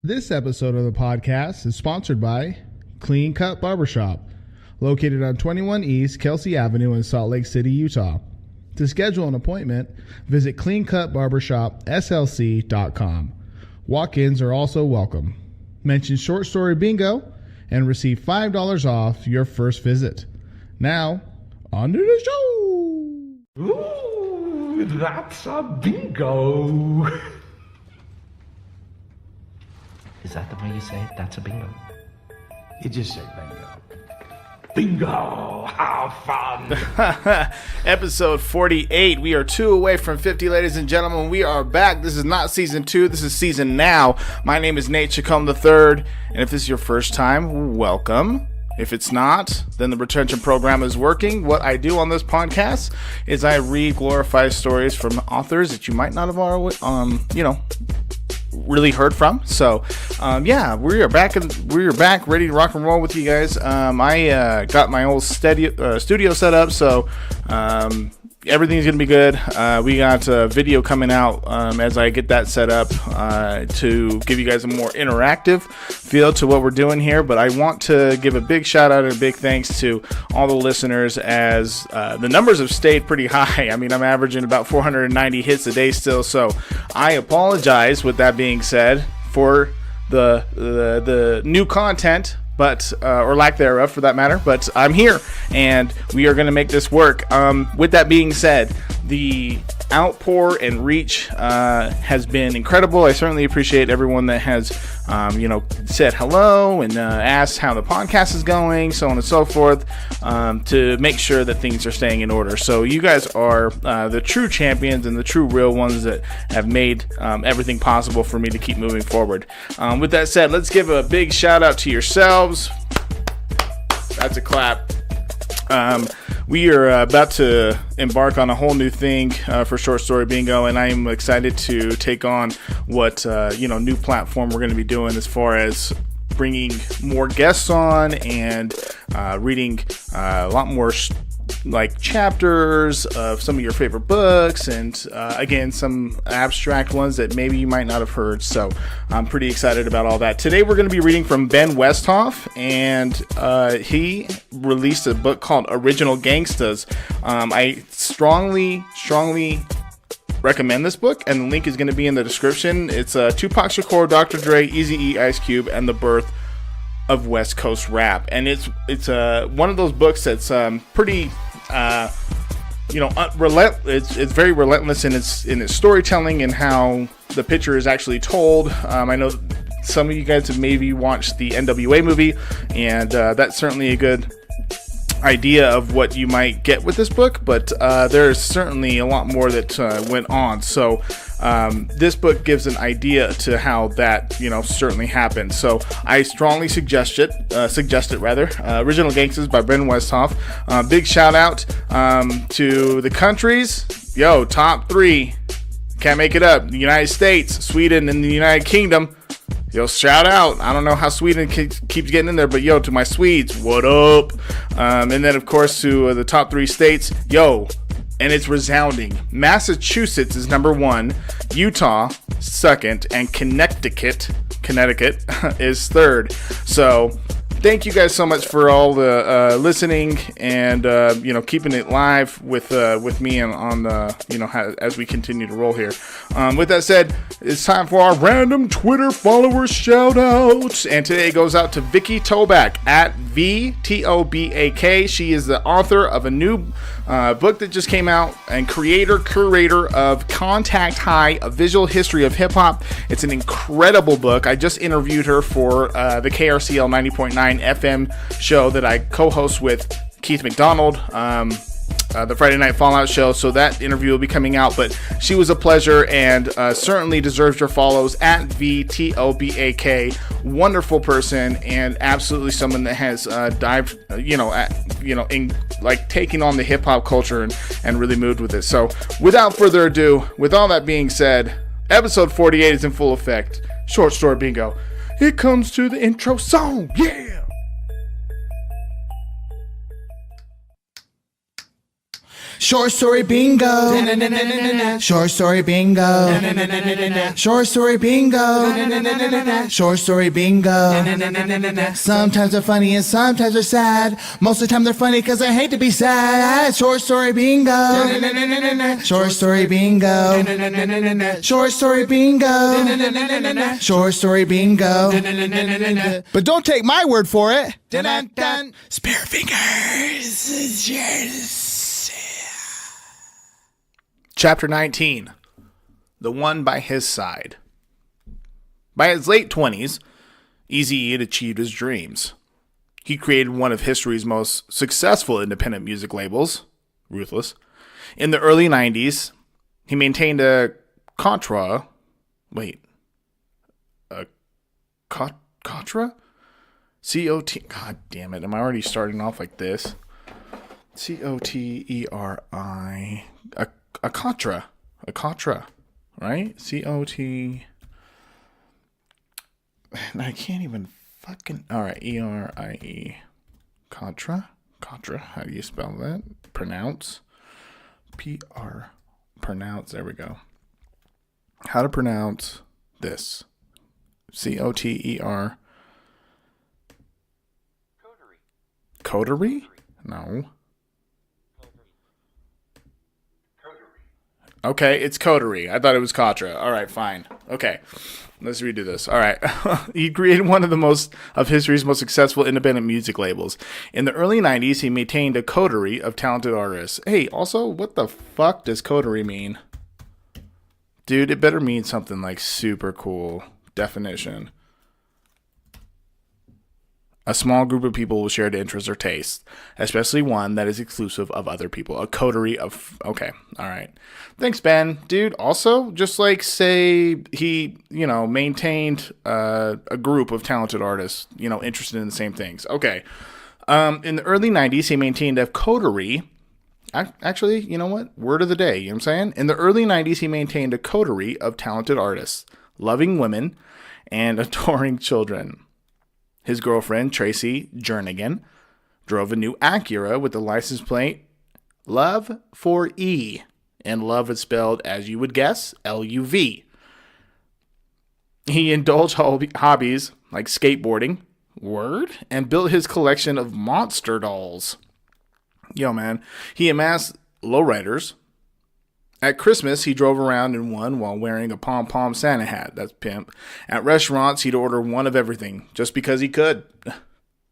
This episode of the podcast is sponsored by Clean Cut Barbershop, located on 21 East Kelsey Avenue in Salt Lake City, Utah. To schedule an appointment, visit cleancutbarbershopslc.com. Walk-ins are also welcome. Mention Short Story Bingo and receive $5 off your first visit. Now, on to the show! Ooh, that's a bingo! Is that the way you say it? That's a bingo. You just said bingo. Bingo! How fun! Episode 48. We are 2 away from 50, ladies and gentlemen. We are back. This is not season 2. This is season now. My name is Nate Chacombe III, and if this is your first time, welcome. If it's not, then the retention program is working. What I do on this podcast is I read glorified stories from authors that you might not have really heard from. So we are back ready to rock and roll with you guys. I got my old studio set up, so everything's gonna be good. We got a video coming out as I get that set up to give you guys a more interactive feel to what we're doing here. But I want to give a big shout out and a big thanks to all the listeners, as the numbers have stayed pretty high. I mean, I'm averaging about 490 hits a day still, so I apologize, with that being said, for the new content, but or lack thereof for that matter. But I'm here and we are going to make this work. With that being said, the outpour and reach has been incredible. I certainly appreciate everyone that has said hello and asked how the podcast is going, so on and so forth, to make sure that things are staying in order. So you guys are the true champions and the true real ones that have made everything possible for me to keep moving forward. With that said, let's give a big shout out to yourselves. That's a clap. We are about to embark on a whole new thing for Short Story Bingo, and I am excited to take on what new platform we're going to be doing, as far as bringing more guests on and reading a lot more chapters of some of your favorite books, and again, some abstract ones that maybe you might not have heard. So I'm pretty excited about all that. Today we're going to be reading from Ben Westhoff, and he released a book called Original Gangstas. I strongly recommend this book, and the link is going to be in the description. It's Tupac Shakur, Dr. Dre, Eazy E, Ice Cube, and the birth of West Coast rap. And it's one of those books that's pretty it's very relentless in its storytelling and how the picture is actually told. I know some of you guys have maybe watched the NWA movie, and that's certainly a good idea of what you might get with this book, but there's certainly a lot more that went on. So this book gives an idea to how that certainly happened. So I strongly suggest it. Original Gangstas by Ben Westhoff. Big shout out to the countries. Top 3. Can't make it up. The United States, Sweden, and the United Kingdom. Shout out. I don't know how Sweden keeps getting in there, but to my Swedes, what up? And then, of course, to the top 3 states, and it's resounding. Massachusetts is number 1, Utah second, and Connecticut is third. So thank you guys so much for all the listening and keeping it live with me and on the as we continue to roll here. With that said, it's time for our random Twitter followers shout outs, and today goes out to Vicky Toback at VTOBAK. She is the author of a new book that just came out, and curator of Contact High, A Visual History of Hip Hop. It's an incredible book. I just interviewed her for the KRCL 90.9 FM show that I co-host with Keith McDonald, the Friday Night Fallout show. So that interview will be coming out, but she was a pleasure and certainly deserves your follows at VTOBAK. Wonderful person, and absolutely someone that has dived, in taking on the hip hop culture and really moved with it. So without further ado, with all that being said, episode 48 is in full effect. Short Story Bingo. It comes to the intro song. Yeah. Short story bingo. Short story bingo. Short story bingo. Short story bingo. Sometimes they're funny and sometimes they're sad. Most of the time they're funny because I hate to be sad. Short story bingo. Short story bingo. Short story bingo. Short story bingo. But don't take my word for it. Spare fingers. Chapter 19. The One by His Side. By his late 20s, Eazy E had achieved his dreams. He created one of history's most successful independent music labels, Ruthless. In the early 90s, he maintained a Contra. Wait. A Contra? C-O-T. God damn it. Am I already starting off like this? C-O-T-E-R-I. A Contra. A Contra. Right? C-O-T. I can't even fucking. Alright. E-R-I-E. Contra. Contra. How do you spell that? Pronounce. P-R. Pronounce. There we go. How to pronounce this? C-O-T-E-R. Coterie? No. Okay, it's Coterie. I thought it was Contra. All right, fine. Okay, let's redo this. All right. He created one of history's most successful independent music labels. In the early 90s, he maintained a coterie of talented artists. Hey, also, what the fuck does coterie mean? Dude, it better mean something like super cool. Definition. A small group of people with shared interests or tastes, especially one that is exclusive of other people. A coterie of... Okay, all right. Thanks, Ben. Dude, also, just like say he, maintained a group of talented artists, interested in the same things. Okay. In the early 90s, he maintained a coterie. Actually, you know what? Word of the day, you know what I'm saying? In the early 90s, he maintained a coterie of talented artists, loving women, and adoring children. His girlfriend, Tracy Jernigan, drove a new Acura with the license plate Love for E. And love is spelled, as you would guess, L-U-V. He indulged hobbies like skateboarding, and built his collection of monster dolls. Yo, man. He amassed lowriders. At Christmas, he drove around in one while wearing a pom-pom Santa hat. That's pimp. At restaurants, he'd order one of everything just because he could.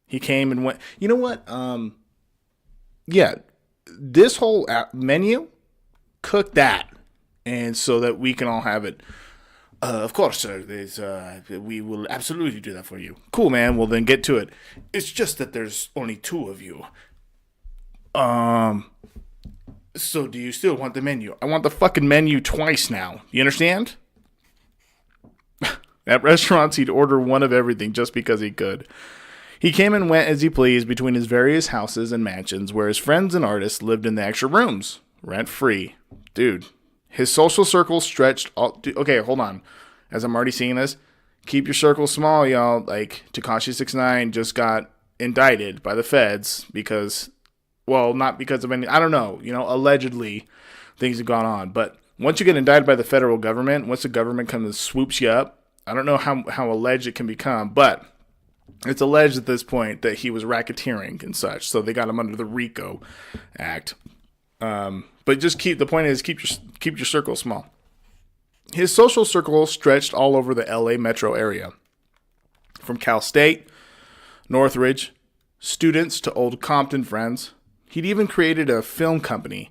He came and went. You know what? Yeah, this whole menu, cook that. And so that we can all have it. Of course, sir. We will absolutely do that for you. Cool, man. Well, then get to it. It's just that there's only two of you. So do you still want the menu? I want the fucking menu twice now. You understand? At restaurants, he'd order one of everything just because he could. He came and went as he pleased between his various houses and mansions where his friends and artists lived in the extra rooms, rent-free. Dude, his social circle stretched all... Okay, hold on. As I'm already seeing this, keep your circle small, y'all. Like, Tekashi 6ix9ine just got indicted by the feds because... Well, not because of any, I don't know, allegedly things have gone on. But once you get indicted by the federal government, once the government comes and swoops you up, I don't know how alleged it can become, but it's alleged at this point that he was racketeering and such. So they got him under the RICO Act. But just the point is keep your circle small. His social circle stretched all over the LA metro area. From Cal State, Northridge, students to old Compton friends. He'd even created a film company,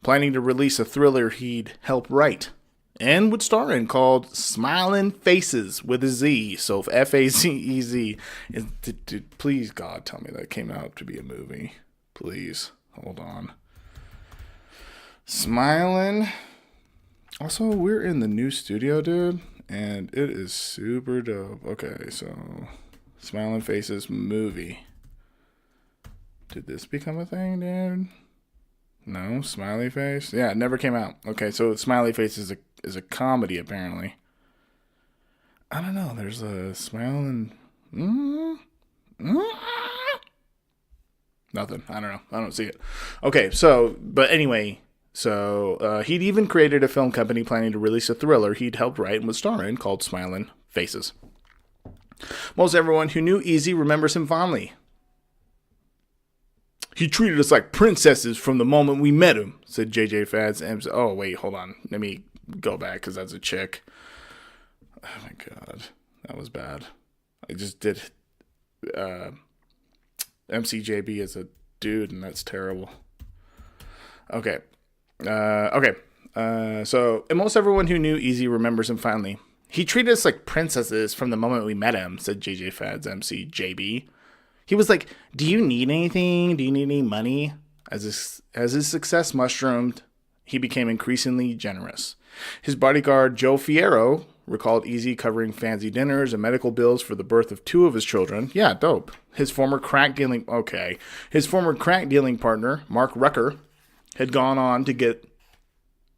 planning to release a thriller he'd help write, and would star in called Smiling Faces with a Z, so F-A-Z-E-Z. Please, God, tell me that came out to be a movie. Please, hold on. Smiling. Also, we're in the new studio, dude, and it is super dope. Okay, so Smiling Faces movie. Did this become a thing, dude? No, Smiley Face? Yeah, it never came out. Okay, so Smiley Face is a comedy, apparently. I don't know. There's a smiling... Nothing. I don't know. I don't see it. Okay, so, but anyway, so he'd even created a film company planning to release a thriller he'd helped write and would star in called Smiling Faces. Most everyone who knew Eazy remembers him fondly. He treated us like princesses from the moment we met him, said JJ Fads. Oh, wait, hold on. Let me go back because that's a chick. Oh, my God. That was bad. I just did MCJB as a dude, and that's terrible. Okay. So, and most everyone who knew Eazy remembers him fondly. He treated us like princesses from the moment we met him, said JJ Fads MCJB. He was like, do you need anything? Do you need any money? As his success mushroomed, he became increasingly generous. His bodyguard, Joe Fierro, recalled Eazy covering fancy dinners and medical bills for the birth of 2 of his children. Yeah, dope. His former crack dealing partner, Mark Rucker, had gone on to get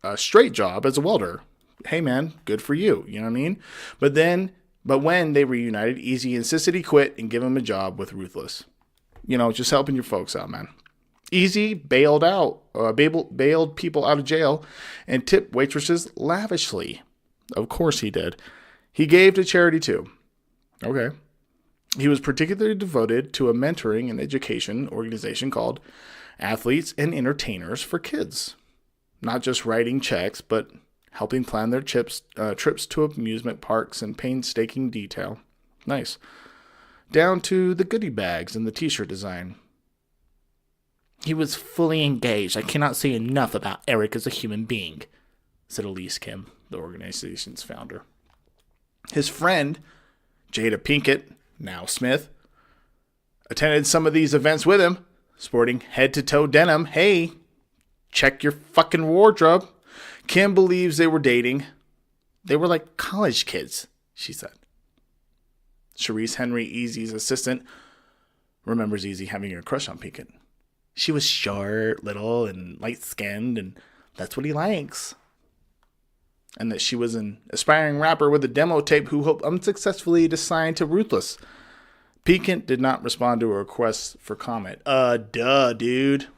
a straight job as a welder. Hey man, good for you. You know what I mean? But when they reunited, Eazy insisted he quit and give him a job with Ruthless. You know, just helping your folks out, man. Eazy bailed people out of jail and tipped waitresses lavishly. Of course he did. He gave to charity too. Okay. He was particularly devoted to a mentoring and education organization called Athletes and Entertainers for Kids. Not just writing checks, but helping plan their trips to amusement parks in painstaking detail. Nice. Down to the goodie bags and the t-shirt design. He was fully engaged. I cannot say enough about Eric as a human being, said Elise Kim, the organization's founder. His friend, Jada Pinkett, now Smith, attended some of these events with him, sporting head-to-toe denim. Hey, check your fucking wardrobe. Kim believes they were dating. They were like college kids, she said. Cherise Henry, Eazy's assistant, remembers Eazy having a crush on Pinkett. She was short, little, and light-skinned, and that's what he likes. And that she was an aspiring rapper with a demo tape who hoped unsuccessfully to sign to Ruthless. Pinkett did not respond to a request for comment. Duh, dude.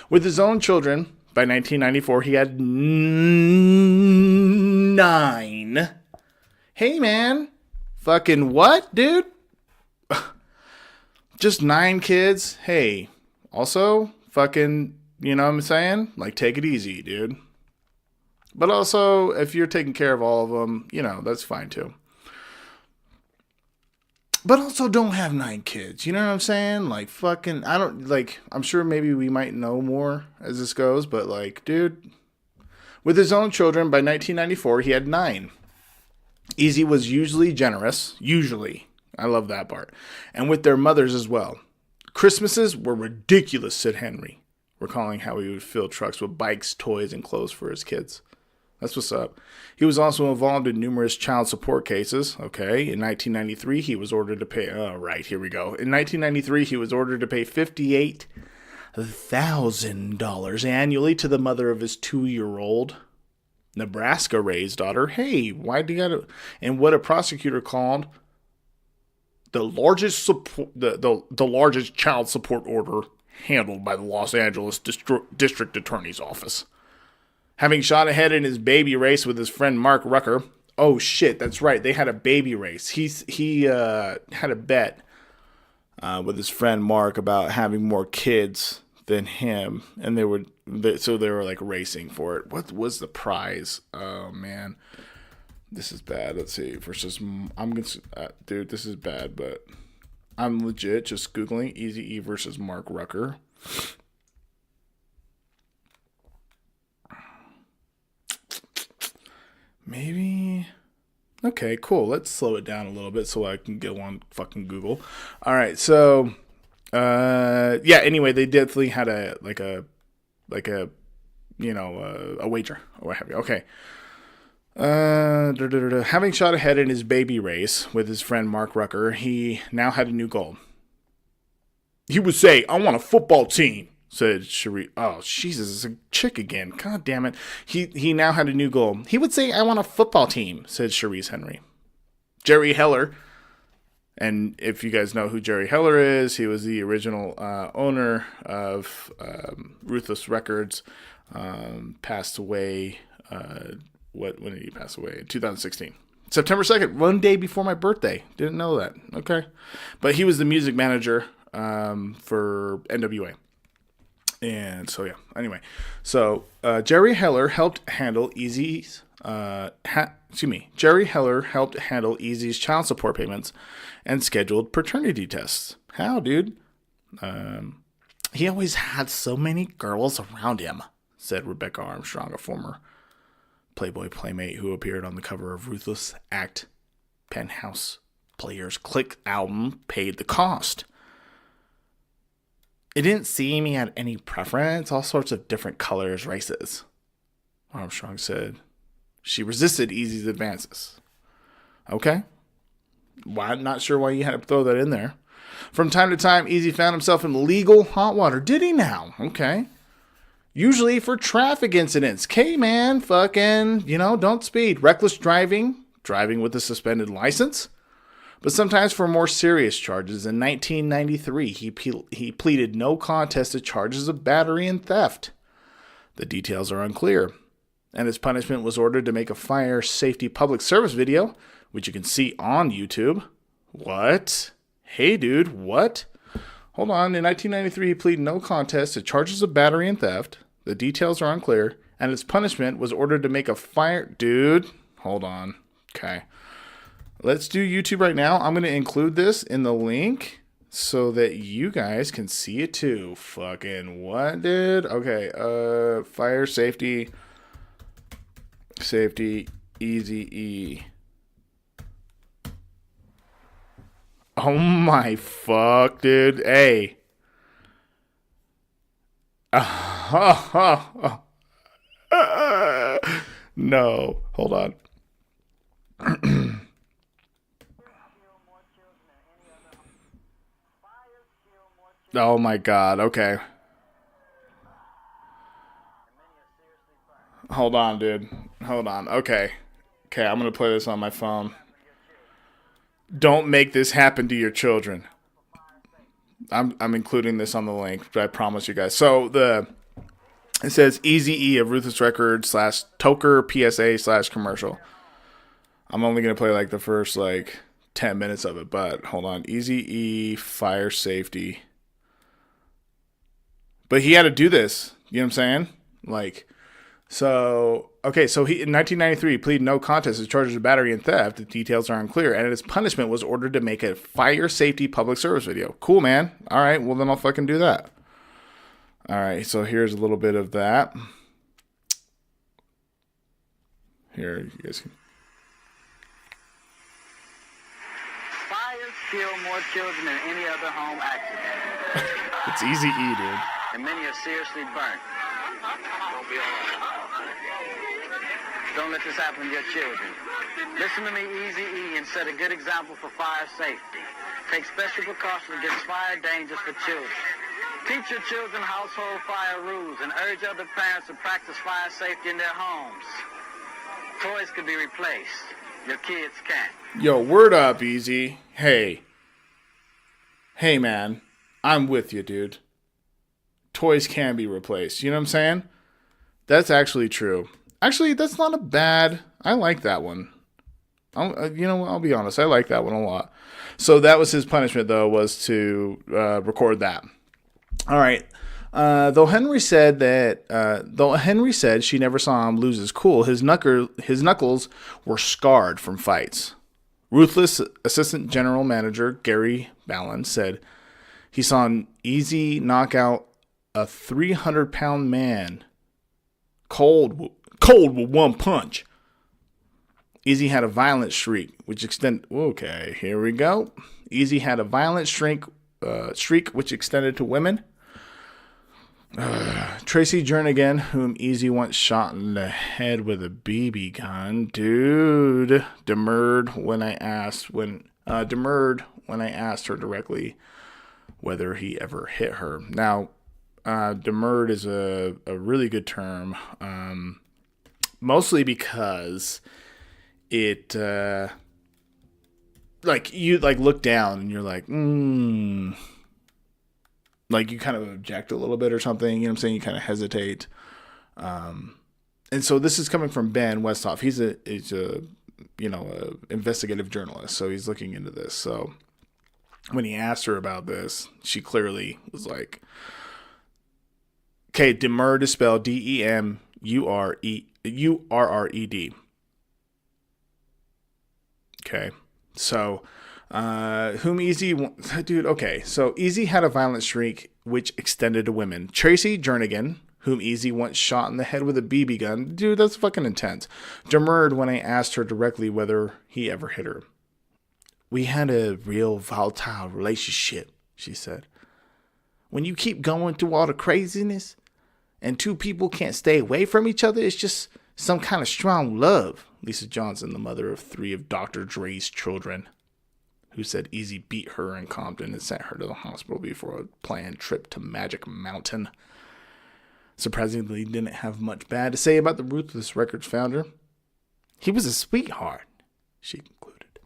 With his own children, by 1994, he had 9. Hey, man. Fucking what, dude? Just 9 kids? Hey, also, fucking, you know what I'm saying? Like, take it easy, dude. But also, if you're taking care of all of them, you know, that's fine too. But also don't have 9 kids. You know what I'm saying? Like, fucking, I'm sure maybe we might know more as this goes, but like, dude, with his own children, by 1994, he had 9. Eazy was usually generous. Usually. I love that part. And with their mothers as well. Christmases were ridiculous, said Henry, recalling how he would fill trucks with bikes, toys, and clothes for his kids. That's what's up. He was also involved in numerous child support cases. Okay. In 1993, he was ordered to pay. Oh, right. Here we go. In 1993, he was ordered to pay $58,000 annually to the mother of his 2-year-old Nebraska-raised daughter. Hey, why do you got to? And what a prosecutor called the largest the largest child support order handled by the Los Angeles District Attorney's Office. Having shot ahead in his baby race with his friend Mark Rucker. Oh shit, that's right. They had a baby race. He had a bet with his friend Mark about having more kids than him, and they were like racing for it. What was the prize? Oh man, this is bad. Let's see. Dude, this is bad, but I'm legit just googling Eazy E versus Mark Rucker. Maybe. Okay, cool. Let's slow it down a little bit so I can go on fucking Google. All right, so yeah. Anyway, they definitely had a wager or what have you. Okay. Having shot ahead in his baby race with his friend Mark Rucker, he now had a new goal. He would say, "I want a football team," said Cherie. Oh, Jesus, it's a chick again. God damn it. He now had a new goal. He would say, "I want a football team," said Cherise Henry. Jerry Heller, And if you guys know who Jerry Heller is, he was the original owner of Ruthless Records. Passed away. When did he pass away? In 2016. September 2nd, one day before my birthday. Didn't know that. Okay. But he was the music manager for NWA. And so, yeah. Anyway. So, Jerry Heller helped handle Eazy's... Jerry Heller helped handle Eazy's child support payments and scheduled paternity tests. How, dude? He always had so many girls around him, said Rebecca Armstrong, a former Playboy playmate who appeared on the cover of Ruthless Act Penthouse Players Click album, paid the cost. It didn't seem he had any preference, all sorts of different colors, races. Armstrong said she resisted Eazy's advances. Okay. Why? Not sure why you had to throw that in there. From time to time, Eazy found himself in legal hot water. Did he now? Okay. Usually for traffic incidents. Okay, man, fucking, don't speed. Reckless driving, driving with a suspended license. But sometimes for more serious charges. In 1993, he pleaded no contest to charges of battery and theft. The details are unclear. And his punishment was ordered to make a fire safety public service video, which you can see on YouTube. What? Hey, dude, what? Hold on. In 1993, he pleaded no contest to charges of battery and theft. The details are unclear. And his punishment was ordered to make a fire... Dude, hold on. Okay. Let's do YouTube right now. I'm going to include this in the link so that you guys can see it too. Fucking what, dude? Okay. Fire safety, Eazy E. Oh my fuck, dude. Hey. No. Hold on. Oh my god. Okay. Hold on, dude. Hold on. Okay. Okay, I'm going to play this on my phone. Don't make this happen to your children. I'm including this on the link, but I promise you guys. So it says Eazy E of Ruthless Records / Toker PSA / commercial. I'm only gonna play like the first 10 minutes of it, but hold on. Eazy E fire safety. But he had to do this. You know what I'm saying? So he in 1993 he pleaded no contest to charges of battery and theft. The details are unclear, and his punishment was ordered to make a fire safety public service video. Cool, man. All right, well then I'll fucking do that. All right, so here's a little bit of that. Here, you guys can. Fires kill more children than any other home accident. It's Eazy E, dude. And many are seriously burnt. Don't be alarmed. Don't let this happen to your children. Listen to me, Eazy E, and set a good example for fire safety. Take special precautions against fire dangers for children. Teach your children household fire rules and urge other parents to practice fire safety in their homes. Toys can be replaced. Your kids can't. Yo, word up, Eazy. Hey, man. I'm with you, dude. Toys can be replaced. You know what I'm saying? That's actually true. Actually, that's not a bad... I like that one. I'll be honest. I like that one a lot. So that was his punishment, though, was to record that. All right. Though Henry said she never saw him lose his cool, his knuckles were scarred from fights. Ruthless Assistant General Manager Gary Ballin said he saw Eazy knock out a 300-pound man cold with one punch. Eazy had a violent shriek, which extended... Okay, here we go. Eazy had a violent shriek which extended to women. Tracy Jernigan, whom Eazy once shot in the head with a BB gun, dude, demurred when I asked her directly whether he ever hit her. Now, demurred is a really good term, mostly because it like you like look down and you're like, like you kind of object a little bit or something. You know what I'm saying? You kind of hesitate. And so this is coming from Ben Westhoff. He's a investigative journalist. So he's looking into this. So when he asked her about this, she clearly was like, okay, demurred is spelled DEMURRED. Okay. So, whom Eazy, dude, okay. So Eazy had a violent streak which extended to women. Tracy Jernigan, whom Eazy once shot in the head with a BB gun. Dude, that's fucking intense. Demurred when I asked her directly whether he ever hit her. We had a real volatile relationship, she said. When you keep going through all the craziness and two people can't stay away from each other, it's just some kind of strong love. Lisa Johnson, the mother of 3 of Dr. Dre's children, who said Eazy beat her in Compton and sent her to the hospital before a planned trip to Magic Mountain. Surprisingly, didn't have much bad to say about the Ruthless Records founder. He was a sweetheart, she concluded.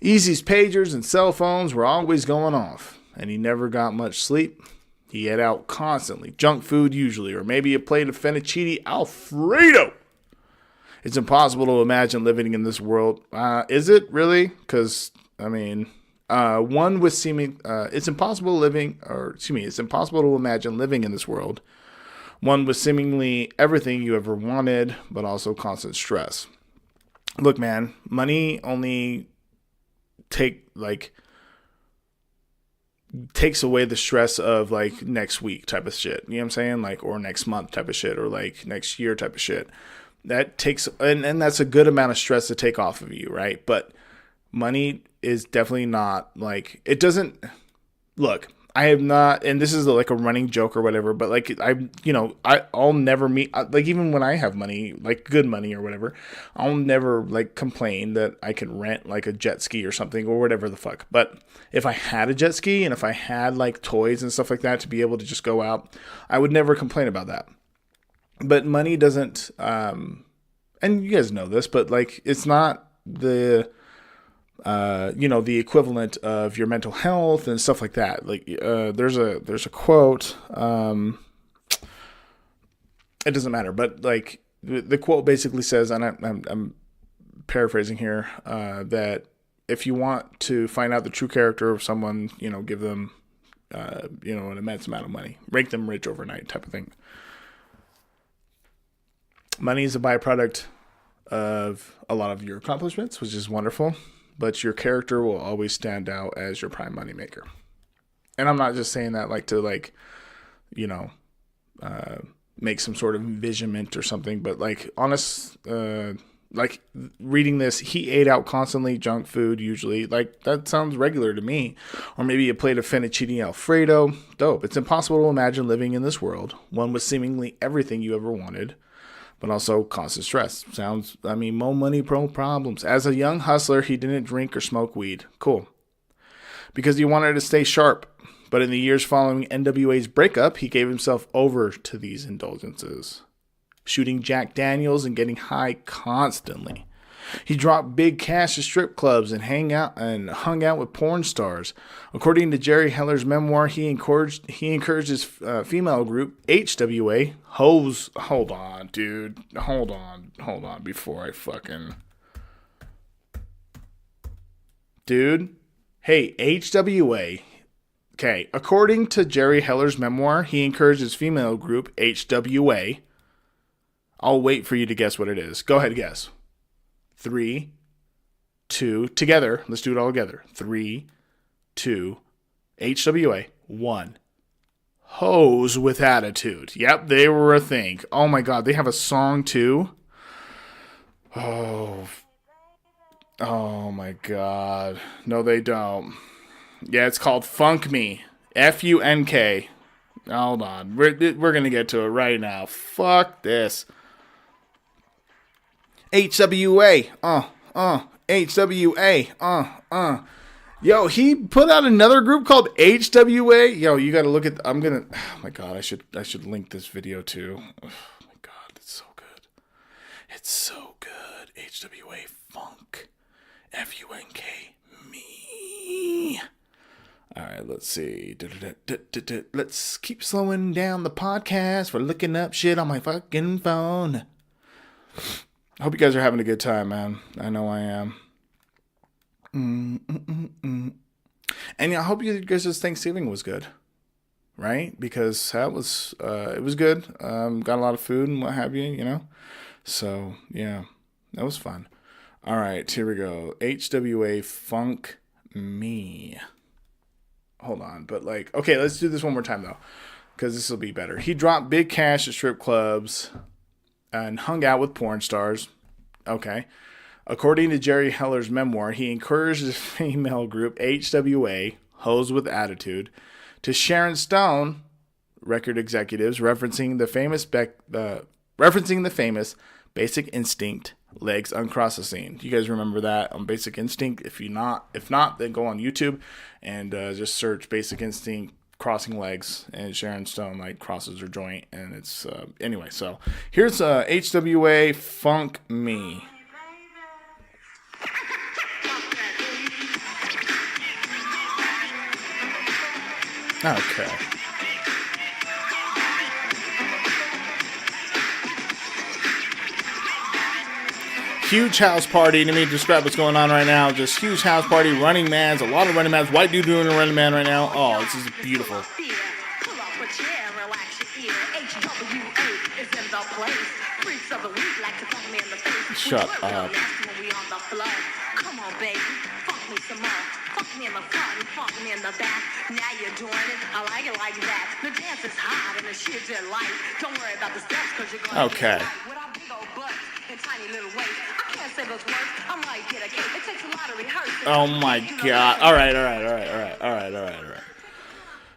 Eazy's pagers and cell phones were always going off, and he never got much sleep. He ate out constantly, junk food usually, or maybe a plate of fettuccine Alfredo. It's impossible to imagine living in this world. Is it really? Because, I mean, one with seeming, it's impossible to imagine living in this world. One with seemingly everything you ever wanted, but also constant stress. Look, man, money only takes away the stress of like next week type of shit. You know what I'm saying? Like, or next month type of shit, or like next year type of shit. That takes, and that's a good amount of stress to take off of you, right? But money is definitely not like, it doesn't, look, I have not, and this is like a running joke or whatever, but like, I'll never meet, like even when I have money, like good money or whatever, I'll never like complain that I can rent like a jet ski or something or whatever the fuck. But if I had a jet ski and if I had like toys and stuff like that to be able to just go out, I would never complain about that. But money doesn't, and you guys know this, but like, it's not the, the equivalent of your mental health and stuff like that. Like, there's a quote, it doesn't matter, but like the quote basically says, and I'm paraphrasing here, that if you want to find out the true character of someone, give them, an immense amount of money, make them rich overnight type of thing. Money is a byproduct of a lot of your accomplishments, which is wonderful, but your character will always stand out as your prime moneymaker. And I'm not just saying that like to like, make some sort of envisionment or something, but like honest, like reading this, he ate out constantly, junk food usually, like that sounds regular to me. Or maybe a plate of fettuccine Alfredo. Dope. It's impossible to imagine living in this world, one with seemingly everything you ever wanted, but also constant stress. More money, pro problems. As a young hustler, he didn't drink or smoke weed. Cool. Because he wanted to stay sharp. But in the years following NWA's breakup, he gave himself over to these indulgences, shooting Jack Daniels and getting high constantly. He dropped big cash at strip clubs and hung out with porn stars. According to Jerry Heller's memoir, he encouraged his female group HWA. Hold on, dude. Hold on before I fucking... Dude. Hey, HWA. Okay, according to Jerry Heller's memoir, he encouraged his female group HWA. I'll wait for you to guess what it is. Go ahead, guess. 3, 2, together. Let's do it all together. 3, 2, HWA, 1. Hoes with attitude. Yep, they were a thing. Oh my God, they have a song too. Oh my God. No, they don't. Yeah, it's called Funk Me. F-U-N-K. Hold on. We're gonna get to it right now. Fuck this. HWA, HWA, Yo, he put out another group called HWA. Yo, you gotta look at. Oh my God, I should link this video too. Oh my God, it's so good. It's so good. HWA Funk, FUNK me. All right, let's see. Let's keep slowing down the podcast for looking up shit on my fucking phone. I hope you guys are having a good time, man. I know I am. And I hope you guys' Thanksgiving was good, right? Because that was it was good. Got a lot of food and what have you, you know. So yeah, that was fun. All right, here we go. HWA Funk Me. Hold on, but like, okay, let's do this one more time though, because this will be better. He dropped big cash at strip clubs and hung out with porn stars. Okay. According to Jerry Heller's memoir, he encouraged the female group HWA, Hoes with Attitude, to Sharon Stone, record executives, referencing the famous Basic Instinct legs uncross the scene. You guys remember that on Basic Instinct? If not, then go on YouTube and just search Basic Instinct crossing legs, and Sharon Stone like crosses her joint, and it's anyway. So here's HWA Funk Me. Okay. Huge house party. Let me describe what's going on right now. Just huge house party, running mans, a lot of running mans. White dude doing a running man right now. Oh, this is beautiful. Shut up. Come on, baby. Funk me some more. Funk me in the front, funk me in the back. Now you're doing it. I like it like that. The dance is hot and the shit's in light. Don't worry about the steps because you're going to get it right. With our big old butts and tiny little waist. I can't say those words. I might get a cake. It takes a lot of rehearsing. Oh my God. All right.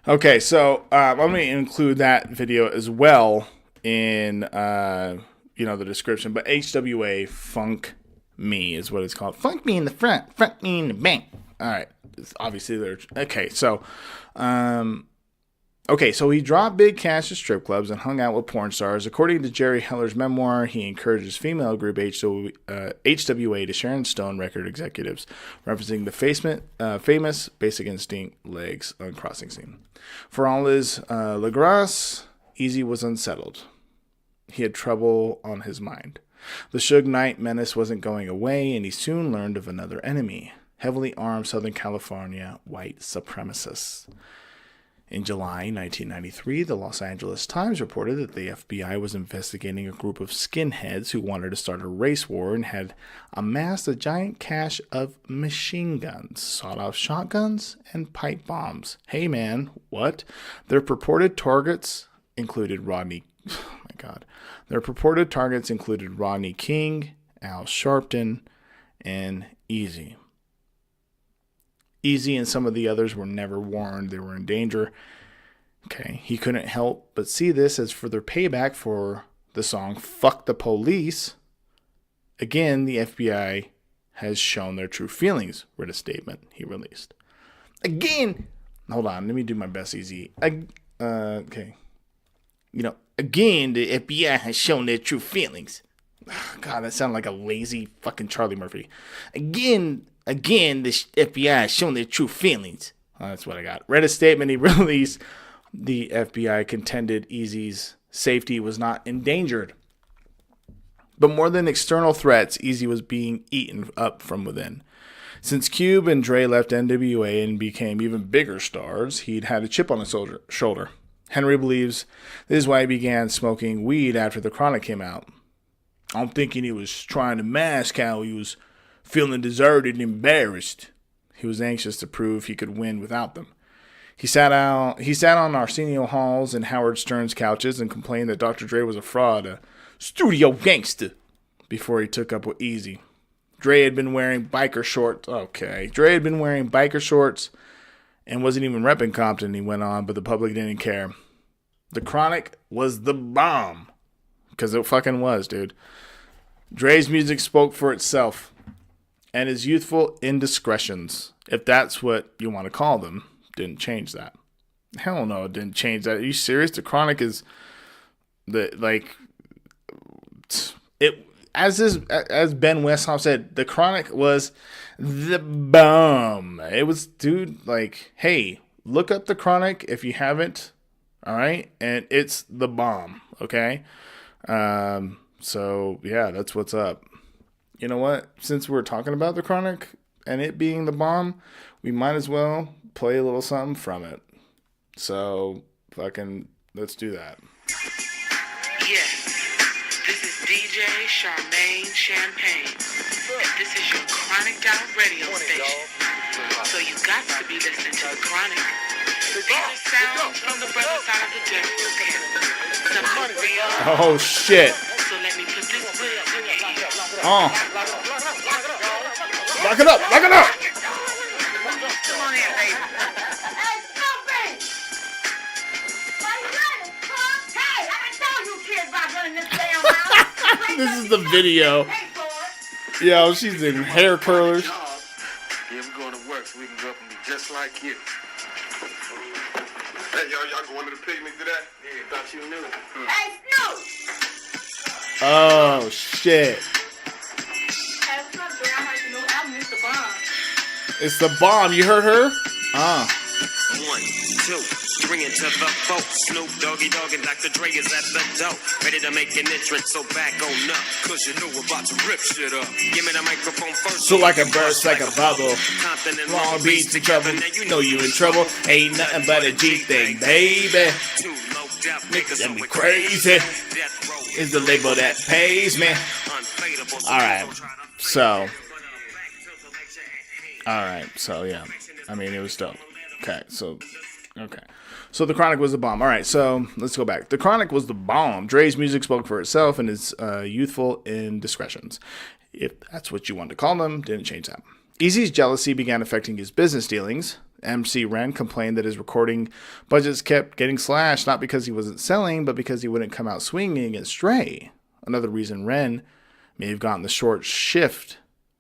Okay, so I'm going to include that video as well in the description. But HWA Funk Me is what it's called. Funk me in the front, funk me in the back. All right. Obviously, they're okay. So, so he dropped big cash at strip clubs and hung out with porn stars. According to Jerry Heller's memoir, he encouraged his female group HWA to Sharon Stone record executives, referencing the famous Basic Instinct legs uncrossing scene. For all his Lagras, Eazy was unsettled. He had trouble on his mind. The Suge Knight menace wasn't going away, and he soon learned of another enemy, heavily armed Southern California white supremacists. In July 1993, the Los Angeles Times reported that the FBI was investigating a group of skinheads who wanted to start a race war and had amassed a giant cache of machine guns, sawed-off shotguns, and pipe bombs. Hey man, what? Their purported targets included Rodney King, Al Sharpton, and Eazy. Eazy and some of the others were never warned they were in danger. Okay, he couldn't help but see this as further payback for the song Fuck the Police. Again, the FBI has shown their true feelings, read a statement he released. Again, hold on, let me do my best, Eazy. Okay. Again, the FBI has shown their true feelings. God, that sounded like a lazy fucking Charlie Murphy. Again, the FBI has shown their true feelings. Oh, that's what I got. Read a statement he released. The FBI contended Eazy's safety was not endangered. But more than external threats, Eazy was being eaten up from within. Since Cube and Dre left NWA and became even bigger stars, he'd had a chip on his shoulder. Henry believes this is why he began smoking weed after The Chronic came out. I'm thinking he was trying to mask how he was feeling deserted and embarrassed. He was anxious to prove he could win without them. He sat on Arsenio Hall's and Howard Stern's couches and complained that Dr. Dre was a fraud, a studio gangster, before he took up with Eazy. Dre had been wearing biker shorts. Dre had been wearing biker shorts and wasn't even repping Compton, he went on, but the public didn't care. The Chronic was the bomb. Because it fucking was, dude. Dre's music spoke for itself. And his youthful indiscretions, if that's what you want to call them, didn't change that. Hell no, it didn't change that. Are you serious? The Chronic is as Ben Westhoff said, the Chronic was the bomb. It was, dude, like, hey, look up the Chronic if you haven't. All right, and it's the bomb. Okay, so yeah, that's what's up. You know what? Since we're talking about the Chronic and it being the bomb, we might as well play a little something from it. So fucking let's do that. Yeah, this is DJ Charmaine Champagne, and this is your Chronic Out radio station. So you got to be listening to the Chronic. These are sounds from the brother side of the death row camp. Something real. Oh shit! So let me put this word in your ear. Oh, lock it up! Lock it up! Come on in, baby. Hey, stupid! Why you running, huh? Hey, I told you kids about running this damn house. This is the video. Yo, she's in hair curlers. Yeah, we're going to work so we can go up and be just like you. Hey, y'all going to the picnic today? Yeah, thought you knew. Hey, Snoop! Oh shit! Hey, what's up, girl? How you know I missed the bomb? It's the bomb. You heard her? 1, 2, 3 into the 4. Snoop Doggy Dogg and Dr. Dre is at the door, ready to make an entrance. So back on up, 'cause you know we're about to rip shit up. Give me the microphone first. So like a burst, like a bubble. Compton and Long Beach in trouble. Now you know you in trouble. Ain't nothing but a G thing, baby. Two low death Niggas niggas me so crazy. Death row Is the label that pays me. unfadable. All right. So. All right. So yeah. I mean, it was dope. Okay. So. Okay. So the Chronic was the bomb. All right. So let's go back. The Chronic was the bomb. Dre's music spoke for itself and his youthful indiscretions, if that's what you want to call them. Didn't change that. Eazy's jealousy began affecting his business dealings. MC Ren complained that his recording budgets kept getting slashed, not because he wasn't selling, but because he wouldn't come out swinging against Dre. Another reason Ren may have gotten the short shift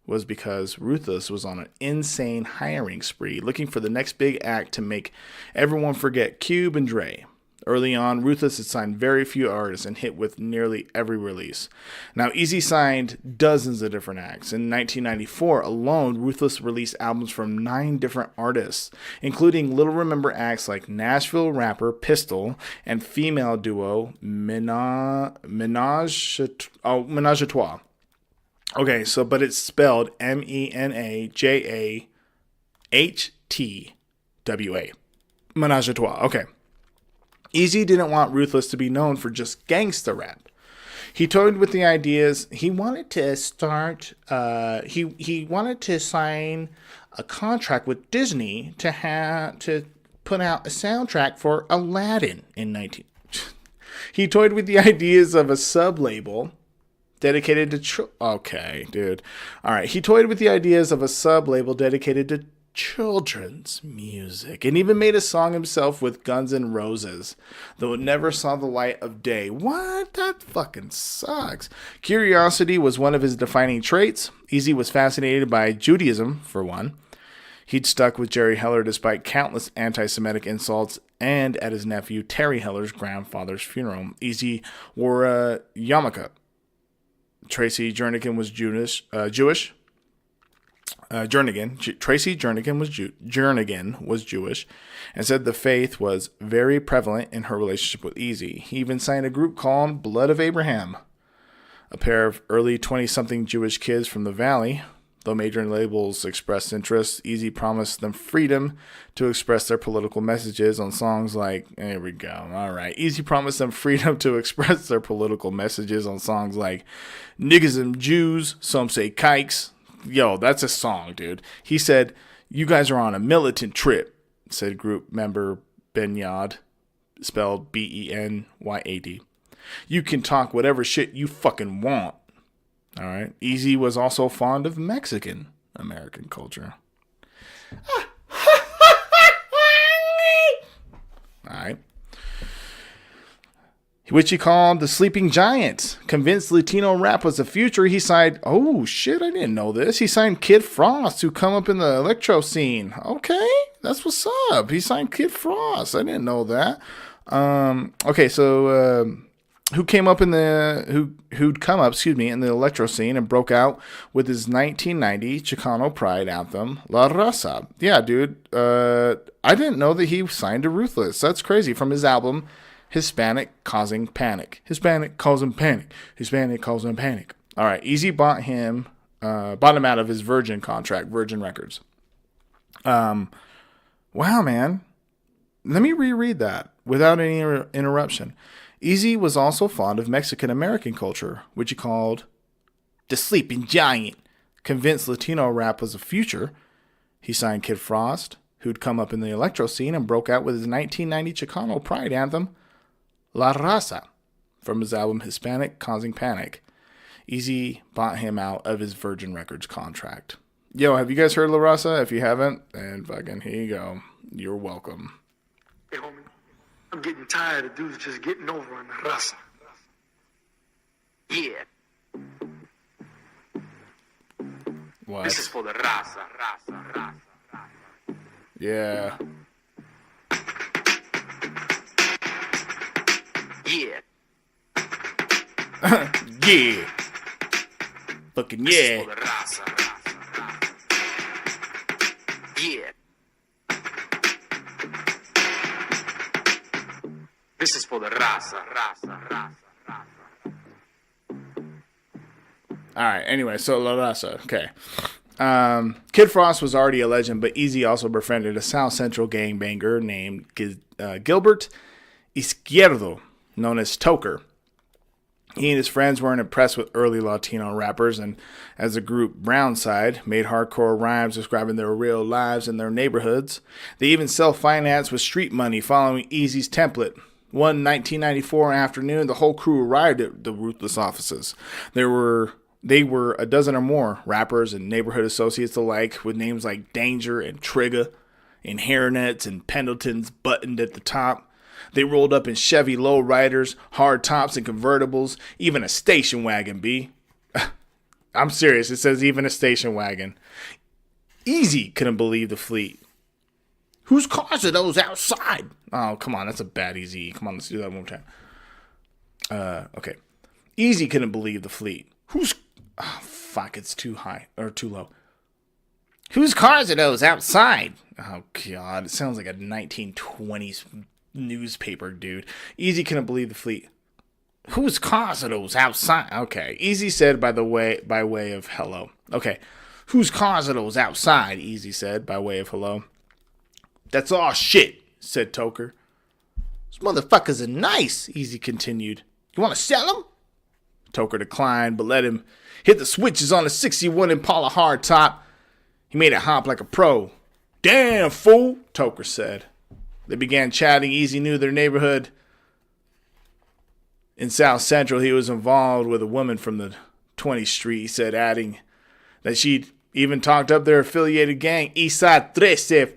was because Ruthless was on an insane hiring spree, looking for the next big act to make everyone forget Cube and Dre. Early on, Ruthless had signed very few artists and hit with nearly every release. Now, Eazy signed dozens of different acts. In 1994 alone, Ruthless released albums from 9 different artists, including little remembered acts like Nashville rapper Pistol and female duo Menage a Trois. Okay, so, but it's spelled Menajahtwa. Menage a Trois. Okay. Eazy didn't want Ruthless to be known for just Gangsta Rap. He toyed with the ideas. He wanted to start. He wanted to sign a contract with Disney to put out a soundtrack for Aladdin in 19. He toyed with the ideas of a sub-label dedicated to. Okay, dude. All right. He toyed with the ideas of a sub-label dedicated to children's music and even made a song himself with Guns N' Roses, though it never saw the light of day. What? That fucking sucks. Curiosity was one of his defining traits. Eazy was fascinated by Judaism, for one. He'd stuck with Jerry Heller despite countless anti-Semitic insults and at his nephew Terry Heller's grandfather's funeral. Eazy wore a yarmulke. Tracy Jernigan was Jewish. Tracy Jernigan was Jewish and said the faith was very prevalent in her relationship with Eazy. He even signed a group called Blood of Abraham, a pair of early 20-something Jewish kids from the Valley. Though major labels expressed interest, Eazy promised them freedom to express their political messages on songs like, there we go, all right. Eazy promised them freedom to express their political messages on songs like Niggas and Jews, Some Say Kikes. Yo, that's a song, dude. He said, you guys are on a militant trip, said group member Benyad, spelled Benyad. You can talk whatever shit you fucking want. All right. Eazy was also fond of Mexican American culture. All right. Which he called the Sleeping Giant. Convinced Latino rap was the future, he signed, oh shit, I didn't know this. He signed Kid Frost, who come up in the electro scene. Okay, that's what's up. He signed Kid Frost. I didn't know that. Okay, so who'd come up in the electro scene and broke out with his 1990 Chicano Pride anthem La Raza. Yeah, dude. I didn't know that he signed to Ruthless. That's crazy. From his album Hispanic Causing Panic. Hispanic Causing Panic. Hispanic Causing Panic. All right, Eazy bought him out of his Virgin contract, Virgin Records. Wow, man. Let me reread that without any interruption. Eazy was also fond of Mexican-American culture, which he called the sleeping giant. Convinced Latino rap was a future, he signed Kid Frost, who'd come up in the electro scene and broke out with his 1990 Chicano Pride anthem, La Raza, from his album Hispanic Causing Panic. Eazy bought him out of his Virgin Records contract. Yo, have you guys heard La Raza? If you haven't, then fucking here you go. You're welcome. Hey, homie, I'm getting tired of dudes just getting over on the raza. Yeah. What? This is for the raza. Yeah. Yeah. Yeah. Fucking This yeah. is for the raza. Yeah. This is for the raza. All right. Anyway, so La Raza. Okay. Kid Frost was already a legend, but Eazy also befriended a South Central gangbanger named Gilbert Izquierdo, known as Toker. He and his friends weren't impressed with early Latino rappers, and as a group, Brownside made hardcore rhymes describing their real lives in their neighborhoods. They even self-financed with street money following Eazy's template. One 1994 afternoon, the whole crew arrived at the Ruthless offices. They were a dozen or more rappers and neighborhood associates alike, with names like Danger and Trigger, and hairnets and Pendletons buttoned at the top. They rolled up in Chevy lowriders, hard tops and convertibles, even a station wagon, B. I'm serious, it says even a station wagon. Eazy couldn't believe the fleet. Whose cars are those outside? Oh, come on, that's a bad Eazy E. Come on, let's do that one more time. Okay. Eazy couldn't believe the fleet. Oh, fuck, it's too high, or too low. Whose cars are those outside? Oh, God, it sounds like a 1920s newspaper, dude. Eazy couldn't believe the fleet. Whose cars are those outside? Okay, Eazy said by way of hello. Okay, whose cars are those outside? Eazy said by way of hello. That's all shit, said Toker. These motherfuckers are nice, Eazy continued. You want to sell them? Toker declined, but let him hit the switches on a 61 Impala hardtop. He made it hop like a pro. Damn, fool, Toker said. They began chatting. Eazy knew their neighborhood. In South Central, he was involved with a woman from the 20th Street, he said, adding that she'd even talked up their affiliated gang, Eastside 13.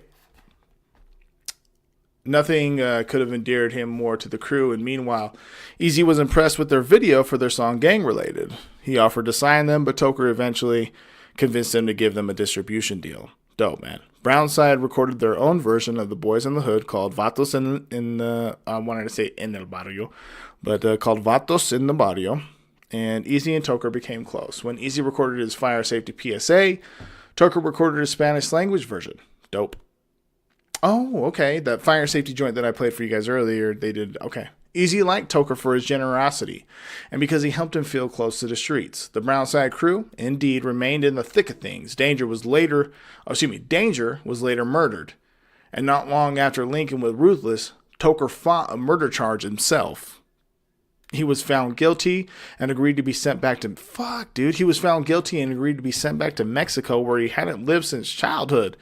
Nothing could have endeared him more to the crew, and meanwhile, Eazy was impressed with their video for their song Gang Related. He offered to sign them, but Toker eventually convinced him to give them a distribution deal. Dope, man. Brownside recorded their own version of the Boys in the Hood called Vatos I wanted to say en el barrio, but called Vatos in the Barrio. And Eazy and Toker became close. When Eazy recorded his Fire Safety PSA, Toker recorded his Spanish language version. Dope. Oh, okay. That Fire Safety joint that I played for you guys earlier, they did. Okay. Eazy liked Toker for his generosity, and because he helped him feel close to the streets. The Brownside crew, indeed, remained in the thick of things. Danger was later murdered, and not long after linking with Ruthless, Toker fought a murder charge himself. He was found guilty and agreed to be sent back to... Fuck, dude. He was found guilty and agreed to be sent back to Mexico, where he hadn't lived since childhood.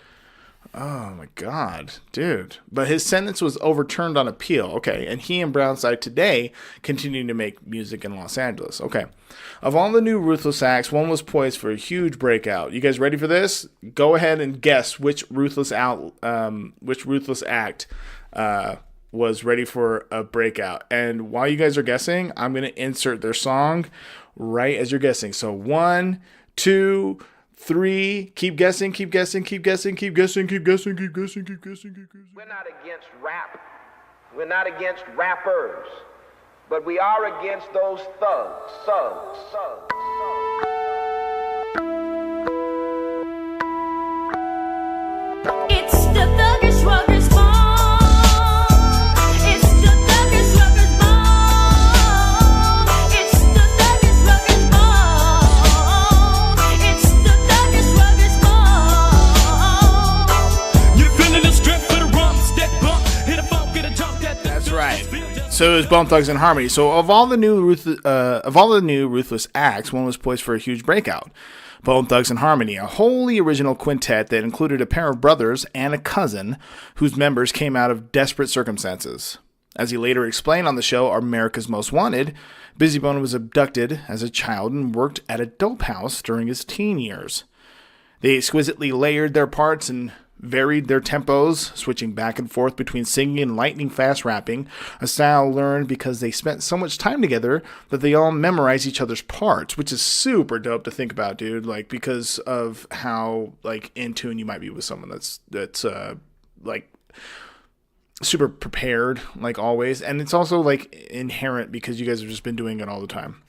Oh my God, dude. But his sentence was overturned on appeal. Okay, and he and Brownside today continue to make music in Los Angeles. Okay. Of all the new Ruthless acts, one was poised for a huge breakout. You guys ready for this? Go ahead and guess which Ruthless act was ready for a breakout. And while you guys are guessing, I'm going to insert their song right as you're guessing. So 1, 2, 3, keep guessing, keep guessing, keep guessing, keep guessing, keep guessing, keep guessing, keep guessing, keep guessing. We're not against rap. We're not against rappers. but we are against those thugs. It's the thuggish ruggers ball. It's the thuggish ruggers ball. It's the thuggish ruggers ball. It's the thuggish ruggers ball. You're feeling the strength for the rump, step bump, hit a funk, get a jump. That's right. So it was Bone Thugs and Harmony. So of all the new Ruthless acts, one was poised for a huge breakout. Bone Thugs and Harmony, a wholly original quintet that included a pair of brothers and a cousin whose members came out of desperate circumstances. As he later explained on the show America's Most Wanted, Bizzy Bone was abducted as a child and worked at a dope house during his teen years. They exquisitely layered their parts and varied their tempos, switching back and forth between singing and lightning-fast rapping, a style learned because they spent so much time together that they all memorized each other's parts, which is super dope to think about, dude, like, because of how, like, in tune you might be with someone that's like, super prepared, like, always, and it's also, like, inherent because you guys have just been doing it all the time.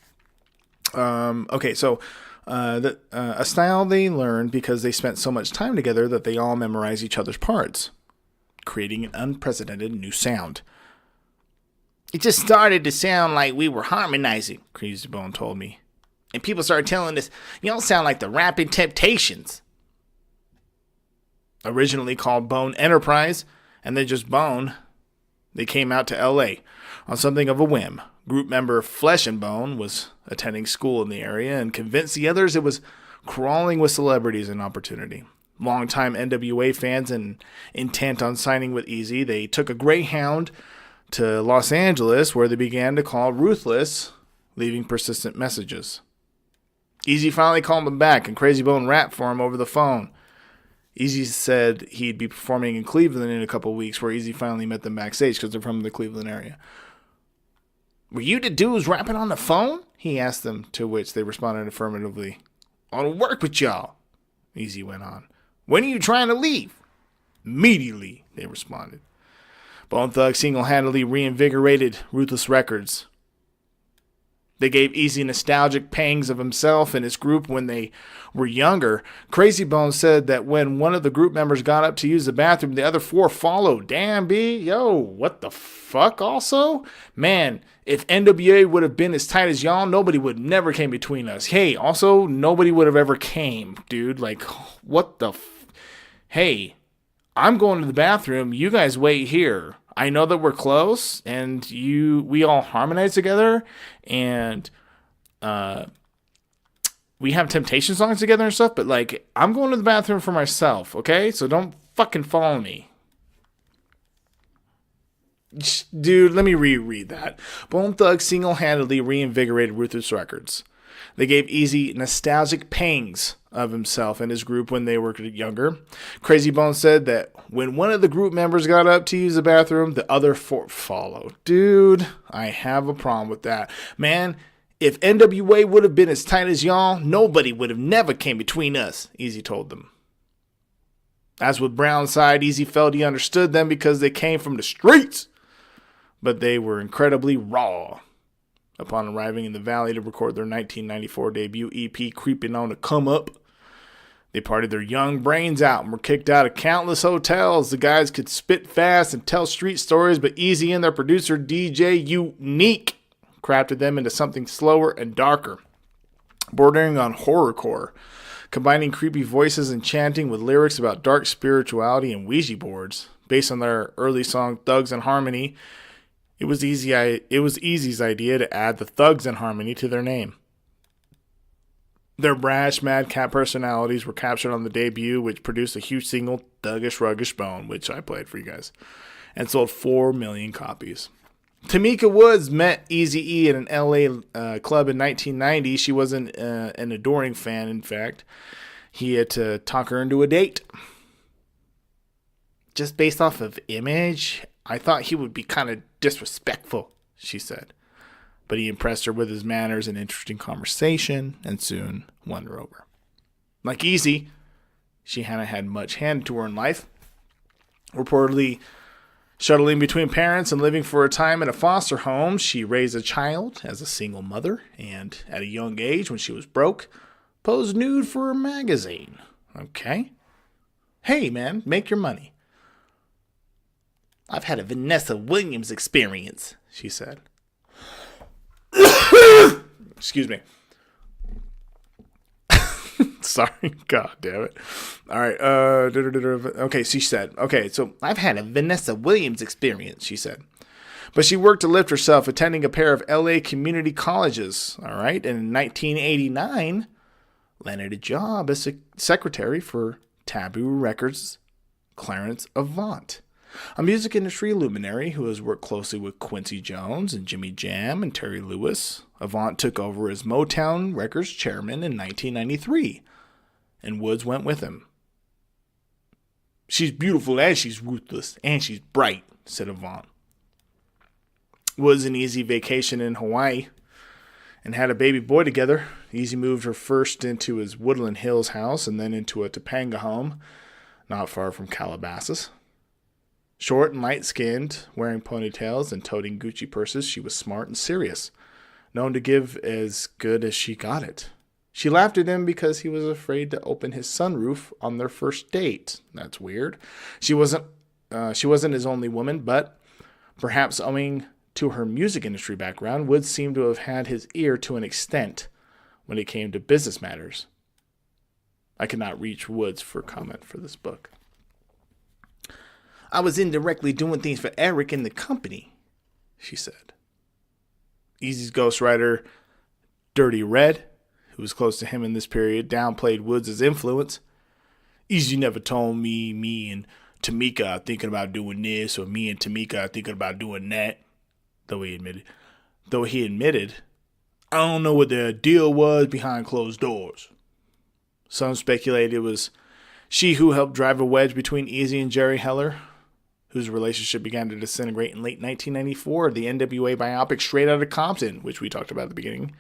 Okay, so a style they learned because they spent so much time together that they all memorize each other's parts, creating an unprecedented new sound. It just started to sound like we were harmonizing, Crazy Bone told me. And people started telling us, you don't sound like the Rapping Temptations. Originally called Bone Enterprise, and then just Bone, they came out to L.A. on something of a whim. Group member Flesh and Bone was attending school in the area and convinced the others it was crawling with celebrities and opportunity. Longtime NWA fans and intent on signing with Eazy, they took a Greyhound to Los Angeles where they began to call Ruthless, leaving persistent messages. Eazy finally called them back and Crazy Bone rapped for him over the phone. Eazy said he'd be performing in Cleveland in a couple of weeks where Eazy finally met them backstage because they're from the Cleveland area. Were you the dudes rapping on the phone? He asked them, to which they responded affirmatively. I want to work with y'all, Eazy went on. When are you trying to leave? Immediately, they responded. Bone Thugs single-handedly reinvigorated Ruthless Records. They gave Eazy nostalgic pangs of himself and his group when they were younger. Crazy Bone said that when one of the group members got up to use the bathroom, the other four followed. Damn, B. Yo, what the fuck also? Man, if NWA would have been as tight as y'all, nobody would never came between us. Hey, also, nobody would have ever came, dude. Like, what the Hey, I'm going to the bathroom. You guys wait here. I know that we're close and we all harmonize together and we have Temptation songs together and stuff, but like I'm going to the bathroom for myself, okay? So don't fucking follow me. Dude, let me reread that. Bone Thugs single-handedly reinvigorated Ruthless Records. They gave Eazy nostalgic pangs of himself and his group when they were younger. Crazy Bone said that when one of the group members got up to use the bathroom, the other four followed. Dude, I have a problem with that. Man, if NWA would have been as tight as y'all, nobody would have never came between us, Eazy told them. As with Brownside, Eazy felt he understood them because they came from the streets, but they were incredibly raw. Upon arriving in the Valley to record their 1994 debut EP, Creeping on the Come Up, they partied their young brains out and were kicked out of countless hotels. The guys could spit fast and tell street stories, but Eazy and their producer DJ Unique crafted them into something slower and darker, bordering on horrorcore, combining creepy voices and chanting with lyrics about dark spirituality and Ouija boards. Based on their early song Thugs and Harmony, it was Eazy's idea to add the Thugs and Harmony to their name. Their brash, madcap personalities were captured on the debut, which produced a huge single, Thuggish Ruggish Bone, which I played for you guys, and sold 4 million copies. Tamika Woods met Eazy E at an LA club in 1990. She wasn't an adoring fan, in fact. He had to talk her into a date. Just based off of image, I thought he would be kind of disrespectful, she said. But he impressed her with his manners and interesting conversation and soon won her over. Like Eazy, she hadn't had much handed to her in life. Reportedly, Shuttling between parents and living for a time in a foster home, she raised a child as a single mother, and at a young age, when she was broke, posed nude for a magazine. Okay. Hey, man, make your money. I've had a Vanessa Williams experience, she said. Excuse me. Sorry. God damn it. All right. Okay, she said. Okay, so I've had a Vanessa Williams experience, she said. But she worked to lift herself, attending a pair of LA community colleges. All right. And in 1989, landed a job as a secretary for Taboo Records' Clarence Avant, a music industry luminary who has worked closely with Quincy Jones and Jimmy Jam and Terry Lewis. Avant took over as Motown Records chairman in 1993, and Woods went with him. She's beautiful and she's ruthless and she's bright, said Avant. Woods and Eazy vacationed in Hawaii and had a baby boy together. Eazy moved her first into his Woodland Hills house and then into a Topanga home not far from Calabasas. Short and light-skinned, wearing ponytails and toting Gucci purses, she was smart and serious, known to give as good as she got it. She laughed at him because he was afraid to open his sunroof on their first date. That's weird. She wasn't his only woman, but perhaps owing to her music industry background, Woods seemed to have had his ear to an extent when it came to business matters. I could not reach Woods for comment for this book. I was indirectly doing things for Eric and the company, she said. Eazy's ghostwriter, Dirty Red, who was close to him in this period, downplayed Woods' influence. Eazy never told me and Tamika are thinking about doing this, or me and Tamika are thinking about doing that, though he admitted, I don't know what the deal was behind closed doors. Some speculated it was she who helped drive a wedge between Eazy and Jerry Heller, whose relationship began to disintegrate in late 1994, the NWA biopic Straight Outta Compton, which we talked about at the beginning,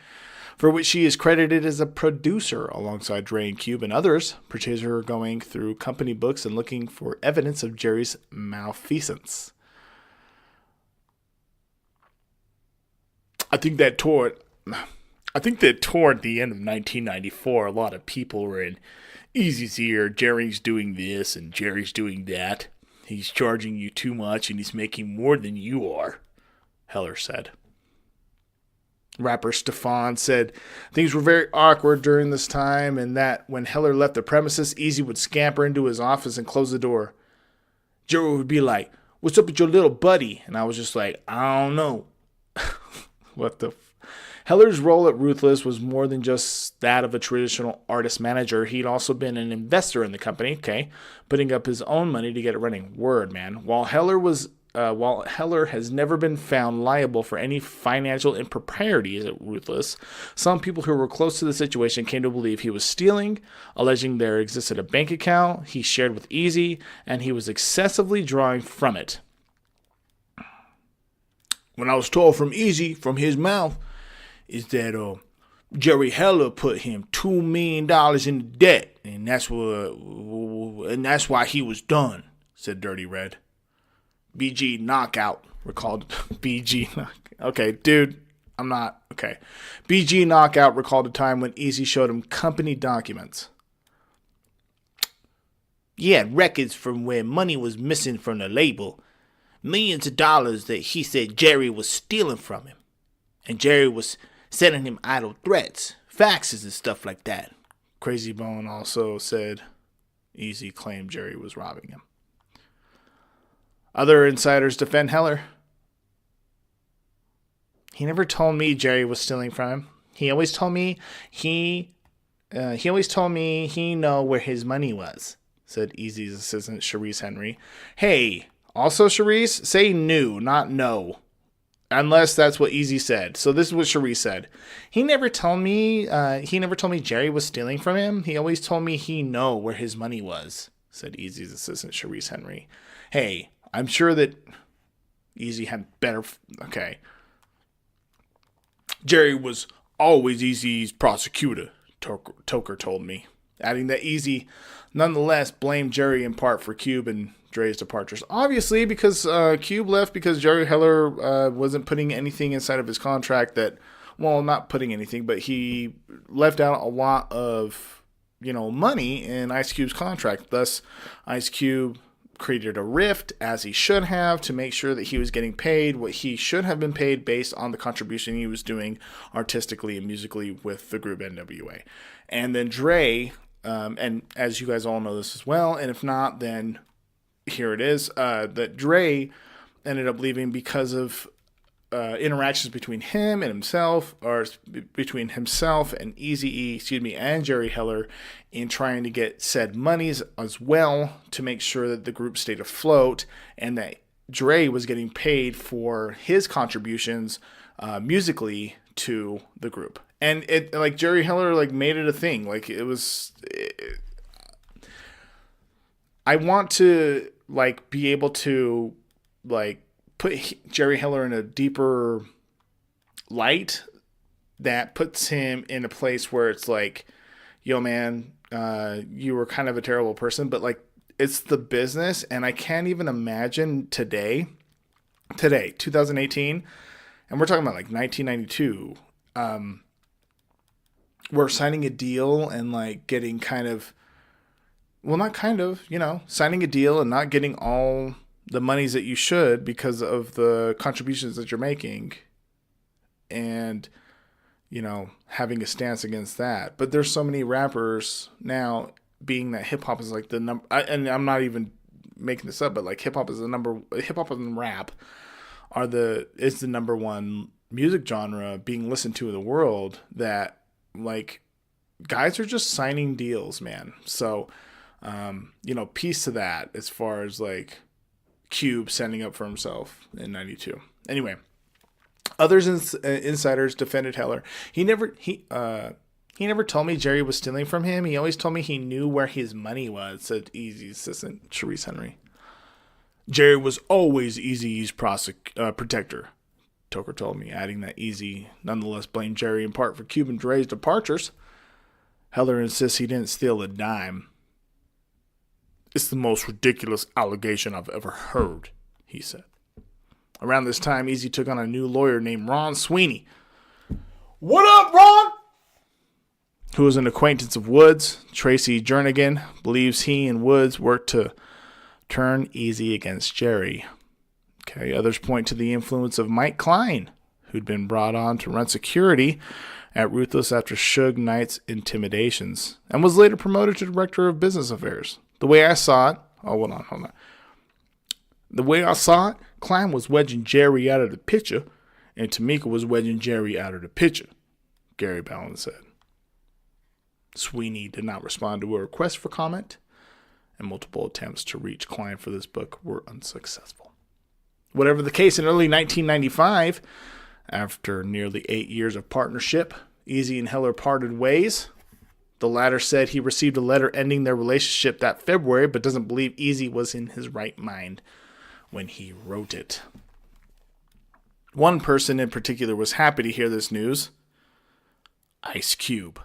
for which she is credited as a producer alongside Dre and Cube and others, portrays her going through company books and looking for evidence of Jerry's malfeasance. I think that toward the end of 1994, a lot of people were in Eazy's ear. Jerry's doing this and Jerry's doing that. He's charging you too much and he's making more than you are, Heller said. Rapper Stefan said things were very awkward during this time and that when Heller left the premises, Eazy would scamper into his office and close the door. Jerry would be like, "What's up with your little buddy?" And I was just like, "I don't know." What the Heller's role at Ruthless was more than just that of a traditional artist manager. He'd also been an investor in the company, putting up his own money to get it running. Word, man. While Heller has never been found liable for any financial improprieties at Ruthless, some people who were close to the situation came to believe he was stealing, alleging there existed a bank account he shared with Eazy, and he was excessively drawing from it. When I was told from Eazy, from his mouth, is that Jerry Heller put him $2 million in debt, and that's why he was done, said Dirty Red. BG Knockout recalled BG. Okay, dude, I'm not okay. BG Knockout recalled a time when Eazy showed him company documents. He had records from where money was missing from the label. Millions of dollars that he said Jerry was stealing from him. And Jerry was sending him idle threats, faxes and stuff like that. Crazy Bone also said Eazy claimed Jerry was robbing him. Other insiders defend Heller. He never told me Jerry was stealing from him. He always told me he know where his money was, said Eazy's assistant Sharice Henry. Hey, also, Sharice, say knew, not know. Unless that's what Eazy said. So this is what Sharice said. He never told me Jerry was stealing from him. He always told me he know where his money was, said Eazy's assistant Sharice Henry. Hey, I'm sure that Eazy had better... Okay. Jerry was always Eazy's prosecutor, Toker told me. adding that Eazy nonetheless blamed Jerry in part for Cube and Dre's departures. Obviously, because Cube left because Jerry Heller wasn't putting anything inside of his contract that, well, not putting anything, but he left out a lot of, money in Ice Cube's contract. Thus, Ice Cube created a rift, as he should have, to make sure that he was getting paid what he should have been paid based on the contribution he was doing artistically and musically with the group NWA. And then Dre, and as you guys all know this as well, and if not, then here it is, that Dre ended up leaving because of interactions between him and himself, or between himself and Eazy E, and Jerry Heller, in trying to get said monies as well to make sure that the group stayed afloat, and that Dre was getting paid for his contributions musically to the group. And it, like, Jerry Heller, like, made it a thing. Like, it was... I want to, like, be able to, like, put Jerry Heller in a deeper light that puts him in a place where it's like, yo, man, you were kind of a terrible person, but, like, it's the business. And I can't even imagine today, 2018, and we're talking about like 1992, we're signing a deal and, like, getting kind of, well, not kind of, signing a deal and not getting all the monies that you should because of the contributions that you're making, and, having a stance against that. But there's so many rappers now, being that hip hop is like the number, and I'm not even making this up, but like hip hop and rap is the number one music genre being listened to in the world, that, like, guys are just signing deals, man. So, peace to that as far as, like, Cube standing up for himself in 92. Anyway, others insiders defended Heller. He never told me Jerry was stealing from him. He always told me he knew where his money was, said Eazy's assistant, Sharice Henry. Jerry was always Eazy's protector, Toker told me, adding that Eazy nonetheless blamed Jerry in part for Cube and Dre's departures. Heller insists he didn't steal a dime. It's the most ridiculous allegation I've ever heard, he said. Around this time, Eazy took on a new lawyer named Ron Sweeney. What up, Ron? Who was an acquaintance of Woods. Tracy Jernigan believes he and Woods worked to turn Eazy against Jerry. Okay, others point to the influence of Mike Klein, who'd been brought on to run security at Ruthless after Suge Knight's intimidations, and was later promoted to Director of Business Affairs. The way I saw it, hold on. The way I saw it, Klein was wedging Jerry out of the picture, and Tamika was wedging Jerry out of the picture, Gary Ballin said. Sweeney did not respond to a request for comment, and multiple attempts to reach Klein for this book were unsuccessful. Whatever the case, in early 1995, after nearly 8 years of partnership, Eazy and Heller parted ways. The latter said he received a letter ending their relationship that February, but doesn't believe Eazy was in his right mind when he wrote it. One person in particular was happy to hear this news. Ice Cube.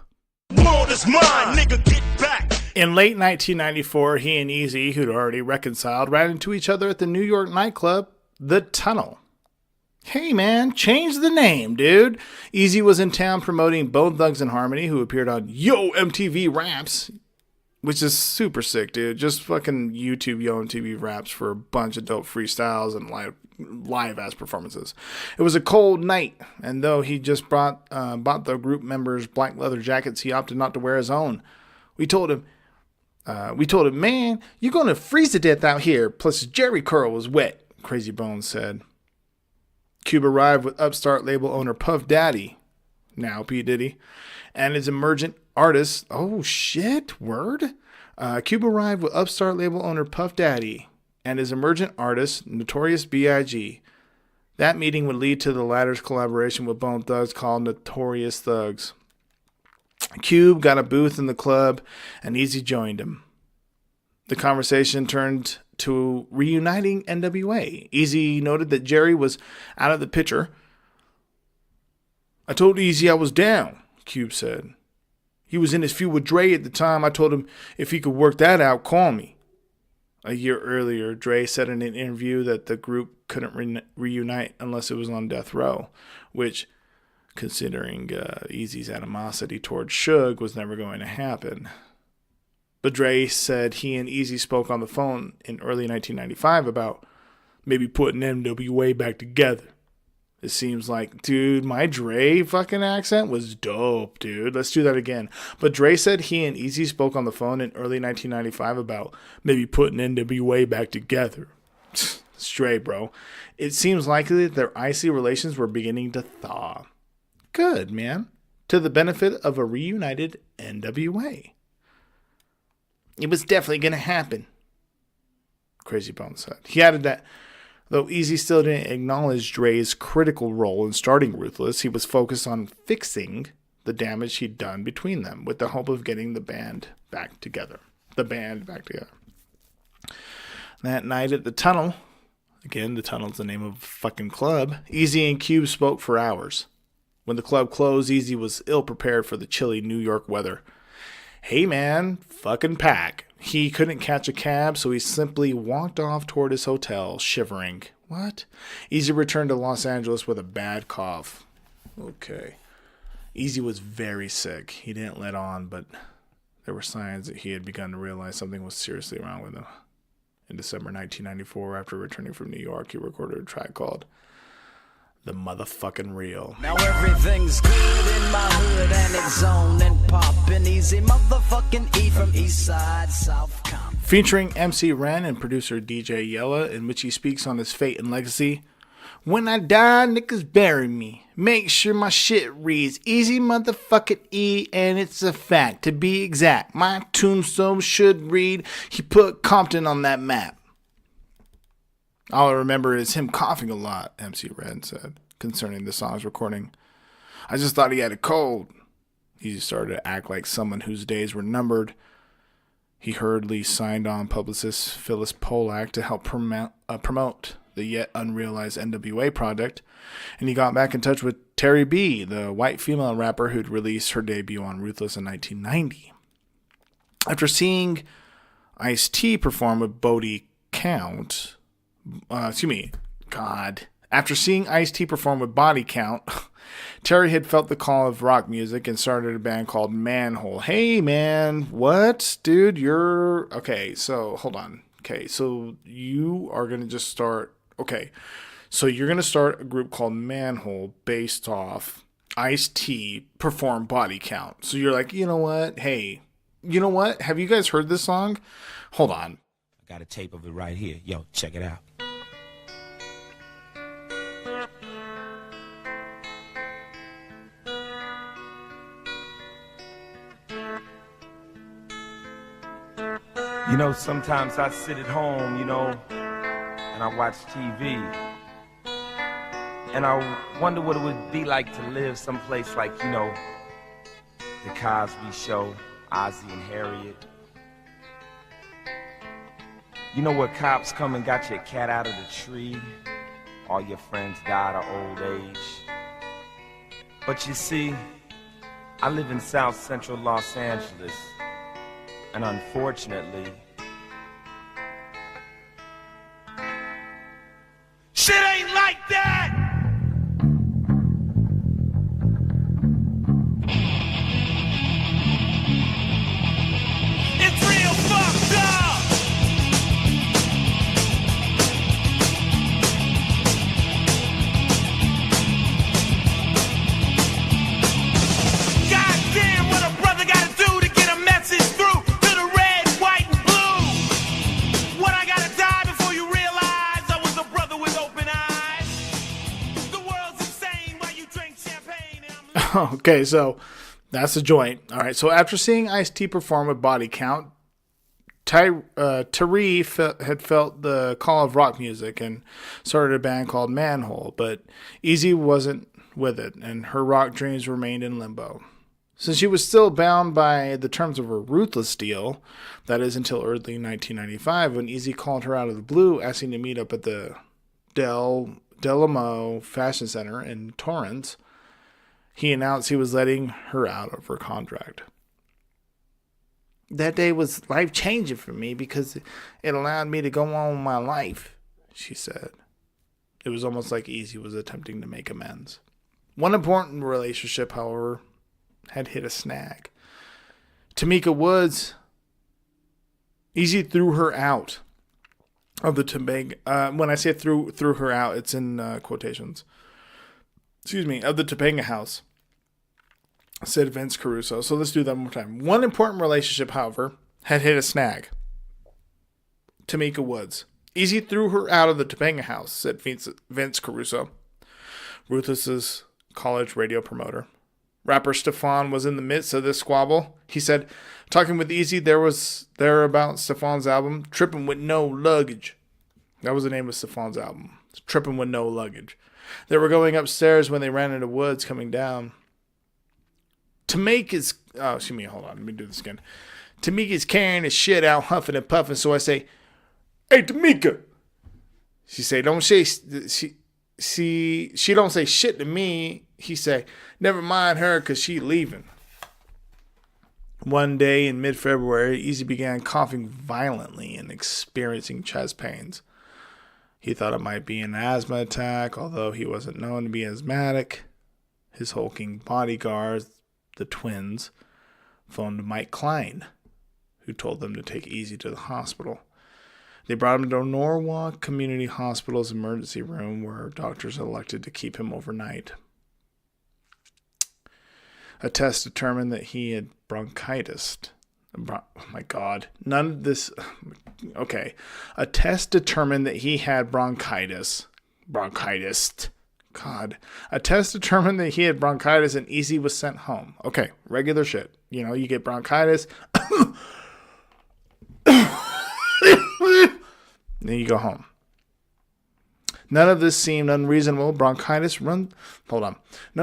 Mine, nigga, get back. In late 1994, he and Eazy, who'd already reconciled, ran into each other at the New York nightclub, The Tunnel. Hey, man, change the name, dude. Eazy was in town promoting Bone Thugs and Harmony, who appeared on Yo MTV Raps, which is super sick, dude. Just fucking YouTube Yo MTV Raps for a bunch of dope freestyles and live-ass performances. It was a cold night, and though he just bought the group members' black leather jackets, he opted not to wear his own. We told him, man, you're going to freeze to death out here, plus his Jerry curl was wet, Crazy Bones said. Cube arrived with upstart label owner Puff Daddy, now P. Diddy, and his emergent artist. Oh, shit, word? Cube arrived with upstart label owner Puff Daddy and his emergent artist, Notorious B.I.G. That meeting would lead to the latter's collaboration with Bone Thugs called Notorious Thugs. Cube got a booth in the club, and Eazy joined him. The conversation turned to reuniting NWA. Eazy noted that Jerry was out of the picture. I told Eazy I was down, Cube said. He was in his feud with Dre at the time. I told him if he could work that out, call me. A year earlier, Dre said in an interview that the group couldn't reunite unless it was on death row, which, considering Eazy's animosity towards Suge, was never going to happen. But Dre said he and Eazy spoke on the phone in early 1995 about maybe putting NWA back together. It seems like, dude, my Dre fucking accent was dope, dude. Let's do that again. But Dre said he and Eazy spoke on the phone in early 1995 about maybe putting NWA back together. It's Dre, bro. It seems likely that their icy relations were beginning to thaw. Good, man. To the benefit of a reunited NWA. It was definitely going to happen, Crazy Bone said. He added that though Eazy still didn't acknowledge Dre's critical role in starting Ruthless, he was focused on fixing the damage he'd done between them with the hope of getting the band back together. That night at the Tunnel, again, the Tunnel's the name of a fucking club, Eazy and Cube spoke for hours. When the club closed, Eazy was ill-prepared for the chilly New York weather. Hey man, fucking pack. He couldn't catch a cab, so he simply walked off toward his hotel, shivering. What? Eazy returned to Los Angeles with a bad cough. Okay. Eazy was very sick. He didn't let on, but there were signs that he had begun to realize something was seriously wrong with him. In December 1994, after returning from New York, he recorded a track called The Motherfucking Real. Now everything's good in my hood and it's on and poppin'. Easy motherfucking E from East Side, South Compton. Featuring MC Ren and producer DJ Yella, in which he speaks on his fate and legacy. When I die, niggas bury me. Make sure my shit reads Easy motherfucking E, and it's a fact. To be exact, my tombstone should read, he put Compton on that map. All I remember is him coughing a lot, MC Ren said, concerning the song's recording. I just thought he had a cold. He started to act like someone whose days were numbered. He hurriedly signed on publicist Phyllis Polak to help promote the yet unrealized NWA project, and he got back in touch with Terry B., the white female rapper who'd released her debut on Ruthless in 1990. After seeing Ice-T perform with After seeing Ice-T perform with Body Count, Terry had felt the call of rock music and started a band called Manhole. Hey, man, what? Dude, you're... Okay, so, hold on. Okay, so you are going to just start... Okay, so you're going to start a group called Manhole based off Ice-T perform Body Count. So you're like, you know what? Hey, you know what? Have you guys heard this song? Hold on. I got a tape of it right here. Yo, check it out. You know, sometimes I sit at home, you know, and I watch TV, and I wonder what it would be like to live someplace like, you know, the Cosby Show, Ozzie and Harriet. You know, where cops come and got your cat out of the tree, all your friends died of old age. But you see, I live in South Central Los Angeles, and unfortunately, shit ain't like that! It's real fucked up! Goddamn, what a brother gotta do to get a message through to the red, white, and blue. What I gotta die before you realize I was a brother with open eyes. The world's insane while you drink champagne and I'm... Okay, so that's the joint. All right, so after seeing Ice-T perform with Body Count, Terry had felt the call of rock music and started a band called Manhole, but Eazy wasn't with it, and her rock dreams remained in limbo. Since she was still bound by the terms of her Ruthless deal, that is until early 1995, when Eazy called her out of the blue, asking to meet up at the Delamo Fashion Center in Torrance, he announced he was letting her out of her contract. That day was life-changing for me because it allowed me to go on with my life, she said. It was almost like Eazy was attempting to make amends. One important relationship, however, had hit a snag. Tamika Woods, Eazy threw her out of the Topanga. When I say threw her out, it's in quotations. Excuse me, of the Topanga house, said Vince Caruso. So let's do that one more time. One important relationship, however, had hit a snag. Tamika Woods. Eazy threw her out of the Topanga house, said Vince Caruso, Ruthless's college radio promoter. Rapper Stefan was in the midst of this squabble. He said, talking with Eazy, there about Stefan's album, Trippin' With No Luggage. That was the name of Stefan's album. Trippin' With No Luggage. They were going upstairs when they ran into Woods coming down. Tamika's carrying his shit out, huffing and puffing, so I say, "Hey, Tamika." She say, "Don't say," she don't say shit to me. He say, "Never mind her, cause she leaving." One day in mid-February, Eazy began coughing violently and experiencing chest pains. He thought it might be an asthma attack, although he wasn't known to be asthmatic. His hulking bodyguards, the twins, phoned Mike Klein, who told them to take Eazy to the hospital. They brought him to Norwalk Community Hospital's emergency room, where doctors elected to keep him overnight. A test determined that he had bronchitis. Oh my God. None of this. Okay. A test determined that he had bronchitis. God. A test determined that he had bronchitis, and Eazy was sent home. Okay. Regular shit. You know, you get bronchitis. Then you go home. None of this seemed unreasonable. None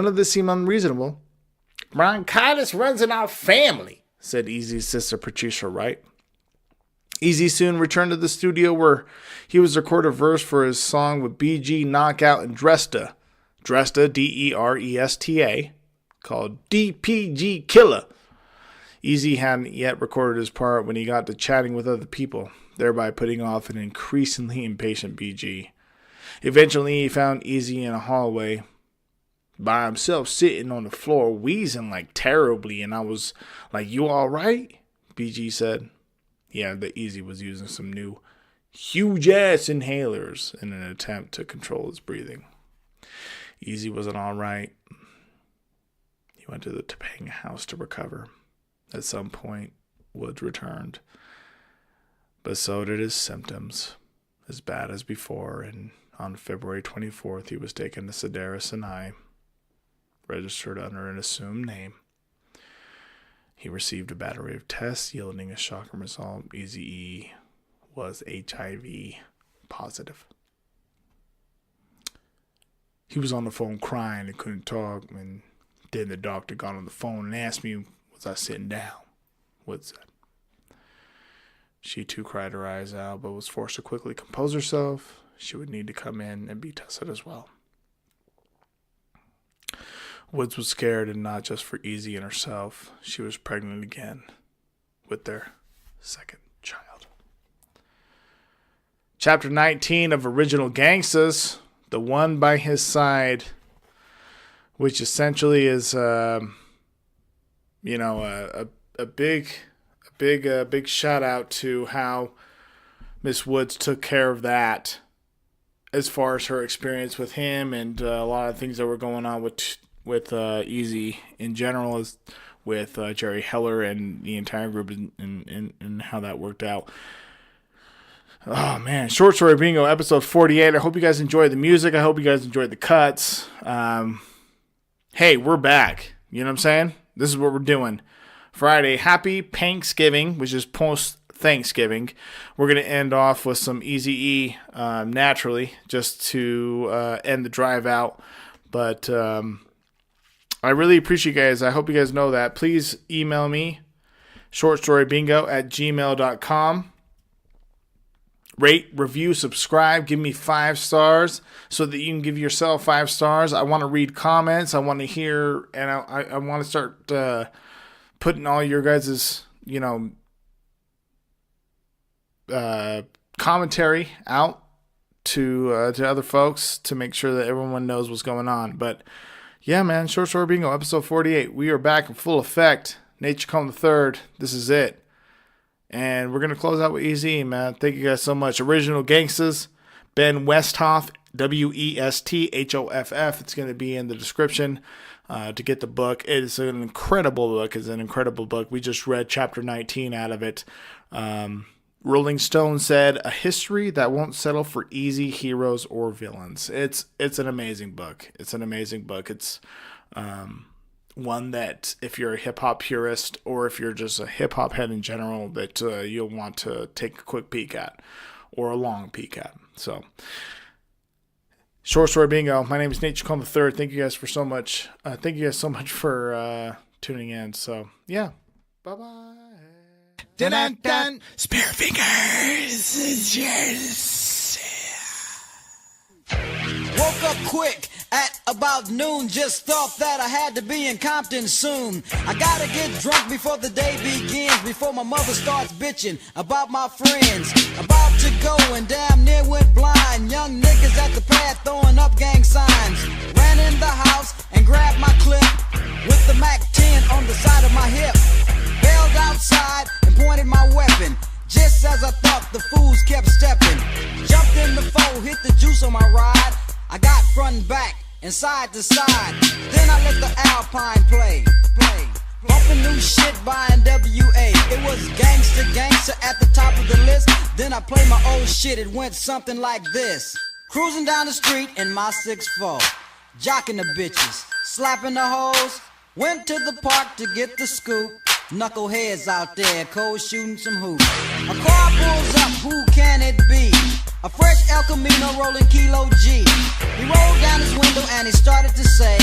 of this seemed unreasonable. Bronchitis runs in our family, said Eazy's sister Patricia Wright. Eazy soon returned to the studio where he was recording a verse for his song with BG, Knockout, and Dresta, Deresta, called DPG Killer. Eazy hadn't yet recorded his part when he got to chatting with other people, thereby putting off an increasingly impatient BG. Eventually, he found Eazy in a hallway by himself, sitting on the floor, wheezing like terribly, and I was like, "You all right?" BG said. Yeah, that Eazy was using some new huge-ass inhalers in an attempt to control his breathing. Eazy wasn't all right. He went to the Topanga house to recover. At some point, Woods returned, but so did his symptoms, as bad as before, and on February 24th, he was taken to Sedera Sinai, registered under an assumed name. He received a battery of tests, yielding a shocking result. Eazy E was HIV positive. He was on the phone crying and couldn't talk, and then the doctor got on the phone and asked me, was I sitting down? Woods said. She too cried her eyes out, but was forced to quickly compose herself. She would need to come in and be tested as well. Woods was scared, and not just for Eazy and herself. She was pregnant again with their second child. Chapter 19 of Original Gangstas, The One by His Side, which essentially is, a big shout out to how Miss Woods took care of that, as far as her experience with him and a lot of things that were going on with Eazy in general, is with Jerry Heller and the entire group, and how that worked out. Oh man, Short Story Bingo, episode 48. I hope you guys enjoyed the music. I hope you guys enjoyed the cuts. Hey, we're back. You know what I'm saying? This is what we're doing. Friday, happy Thanksgiving, which is post-Thanksgiving. We're going to end off with some Eazy E, naturally, just to end the drive out. But I really appreciate you guys. I hope you guys know that. Please email me, shortstorybingo@gmail.com. Rate, review, subscribe. Give me 5 stars so that you can give yourself 5 stars. I want to read comments. I want to hear, and I want to start putting all your guys' commentary out to other folks to make sure that everyone knows what's going on. But yeah, man, Short Story Bingo, episode 48. We are back in full effect. Nature Come the Third. This is it. And we're going to close out with Eazy E, man. Thank you guys so much. Original Gangstas, Ben Westhoff, Westhoff. It's going to be in the description to get the book. It is an incredible book. It's an incredible book. We just read chapter 19 out of it. Rolling Stone said, a history that won't settle for easy heroes or villains. It's an amazing book. It's an amazing book. It's one that if you're a hip-hop purist or if you're just a hip-hop head in general, that you'll want to take a quick peek at or a long peek at. So, Short Story Bingo. My name is Nate Chacon III. Thank you guys for so much. Thank you guys so much for tuning in. So, yeah. Bye-bye. Dun-dun-dun. Spare fingers. Cheers. Woke up quick at about noon. Just thought that I had to be in Compton soon. I gotta get drunk before the day begins, before my mother starts bitching about my friends. About to go and damn near went blind. Young niggas at the pad throwing up gang signs. Ran in the house and grabbed my clip with the Mac 10 on the side of my hip. Bailed outside and pointed my weapon. Just as I thought, the fools kept stepping. Jumped in the foe, hit the juice on my ride. I got front and back and side to side. Then I let the Alpine play. Bumping new shit by NWA. It was Gangsta at the top of the list. Then I played my old shit, it went something like this. Cruising down the street in my 6'4", jocking the bitches, slapping the hoes. Went to the park to get the scoop. Knuckleheads out there, cold shooting some hoops. A car pulls up, who can it be? A fresh El Camino rolling Kilo G. He rolled down his window and he started to say,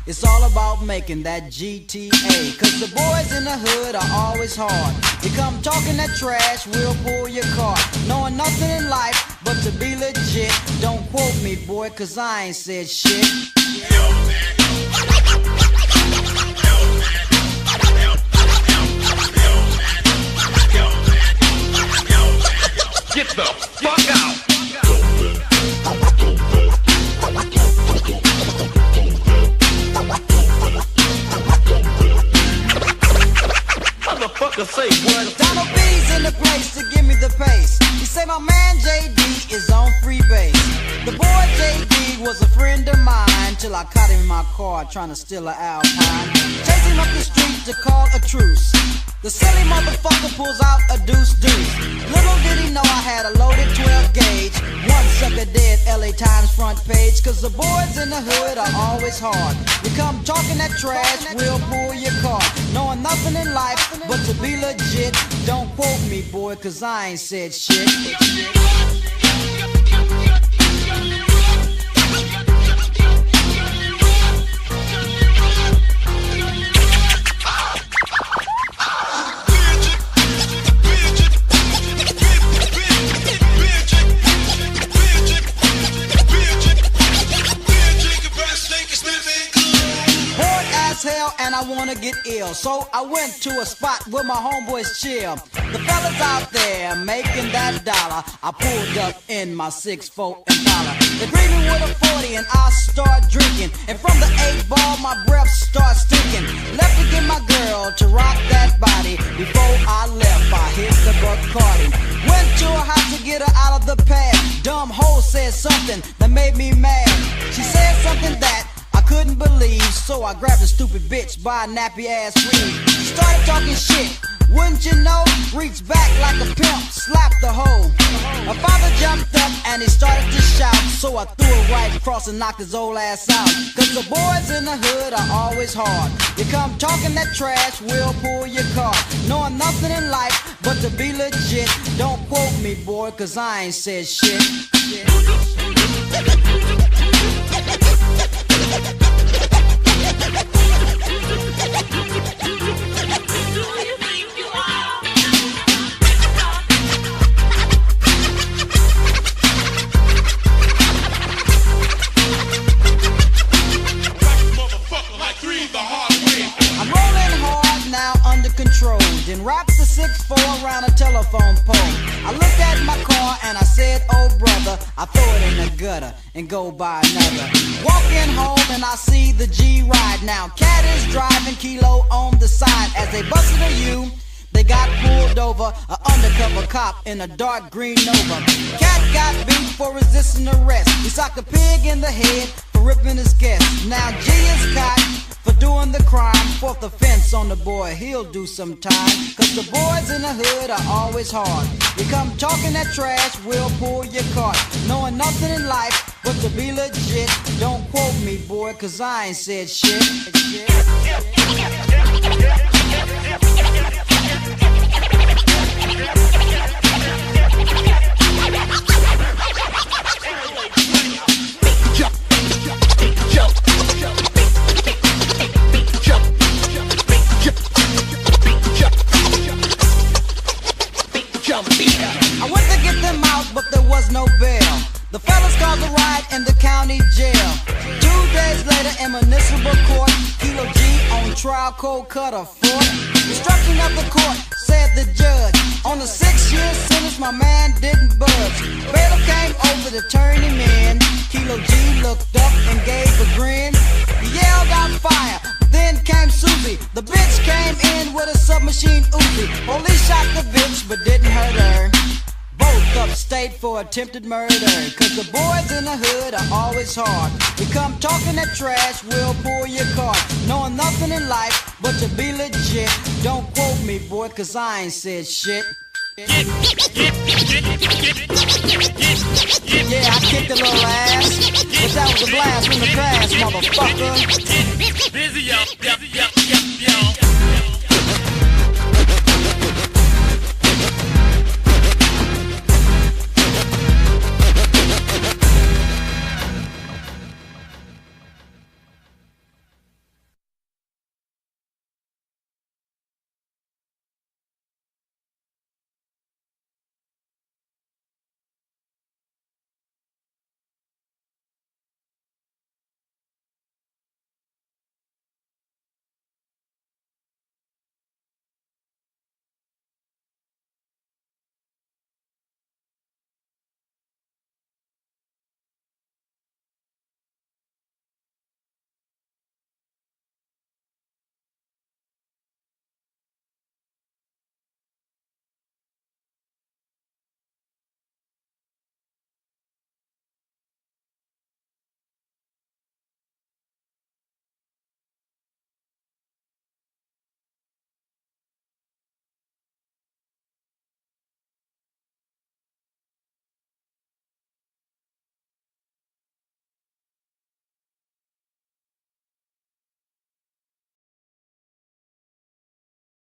it's all about making that GTA. Cause the boys in the hood are always hard. You come talking that trash, we'll pull your car. Knowing nothing in life but to be legit. Don't quote me, boy, cause I ain't said shit. Get the fuck out! Motherfucker say what? Donald B's in the place to give me the pace. He say my man JD is on free base. The boy JD was a friend of mine till I caught him in my car trying to steal an Alpine. Chased him up the street to call a truce. The silly motherfucker pulls out a deuce. Little did he know I had a loaded 12 gauge. One sucker dead, LA Times front page. Cause the boys in the hood are always hard. You come talking that trash, we'll pull your car. Knowing nothing in life but to be legit. Don't quote me, boy, cause I ain't said shit. Hell, and I wanna get ill, so I went to a spot where my homeboys chill. The fellas out there making that dollar. I pulled up in my 6'4" Impala. They greet me with a 40 and I start drinking. And from the 8-ball, my breath starts stinking. Left to get my girl to rock that body. Before I left, I hit the Bacardi. Went to her house to get her out of the pad. Dumb hoe said something that made me mad. She said something that I couldn't believe, so I grabbed a stupid bitch by a nappy ass weave. Started talking shit, wouldn't you know? Reached back like a pimp, slapped the hoe. My father jumped up and he started to shout, so I threw it right across and knocked his old ass out. Cause the boys in the hood are always hard. You come talking that trash, we'll pull your car. Knowing nothing in life but to be legit. Don't quote me, boy, cause I ain't said shit. I'm rolling hard now under control. Then wraps the 6'4" around a telephone pole. I looked at gutter and go buy another. Walking home and I see the G ride. Now Cat is driving, Kilo on the side. As they busted a U, they got pulled over. An undercover cop in a dark green Nova. Cat got beat for resisting arrest. He socked a pig in the head for ripping his guest. Now G is caught for doing the crime. Fourth offense on the boy, he'll do some time. Cause the boys in the hood are always hard. You come talking that trash, we'll pull your cart. Knowing nothing in life but to be legit. Don't quote me, boy, cause I ain't said shit. I went to get them out, but there was no bail. The fellas called the riot in the county jail. 2 days later in municipal court, Kilo G on trial, cold cut a foot. Instruction of the court, said the judge. On a 6-year sentence, my man didn't budge. Bailiff came over to turn him in. Kilo G looked up and gave a grin. He yelled out fire. Then came Susie. The bitch came in with a submachine Uzi. Police shot the bitch but didn't hurt her. Both upstate for attempted murder. Cause the boys in the hood are always hard. You come talking that trash, we'll pull your cart. Knowing nothing in life but to be legit. Don't quote me, boy, cause I ain't said shit. Yeah, I kicked a little ass, but that was a blast from the past, motherfucker. Busy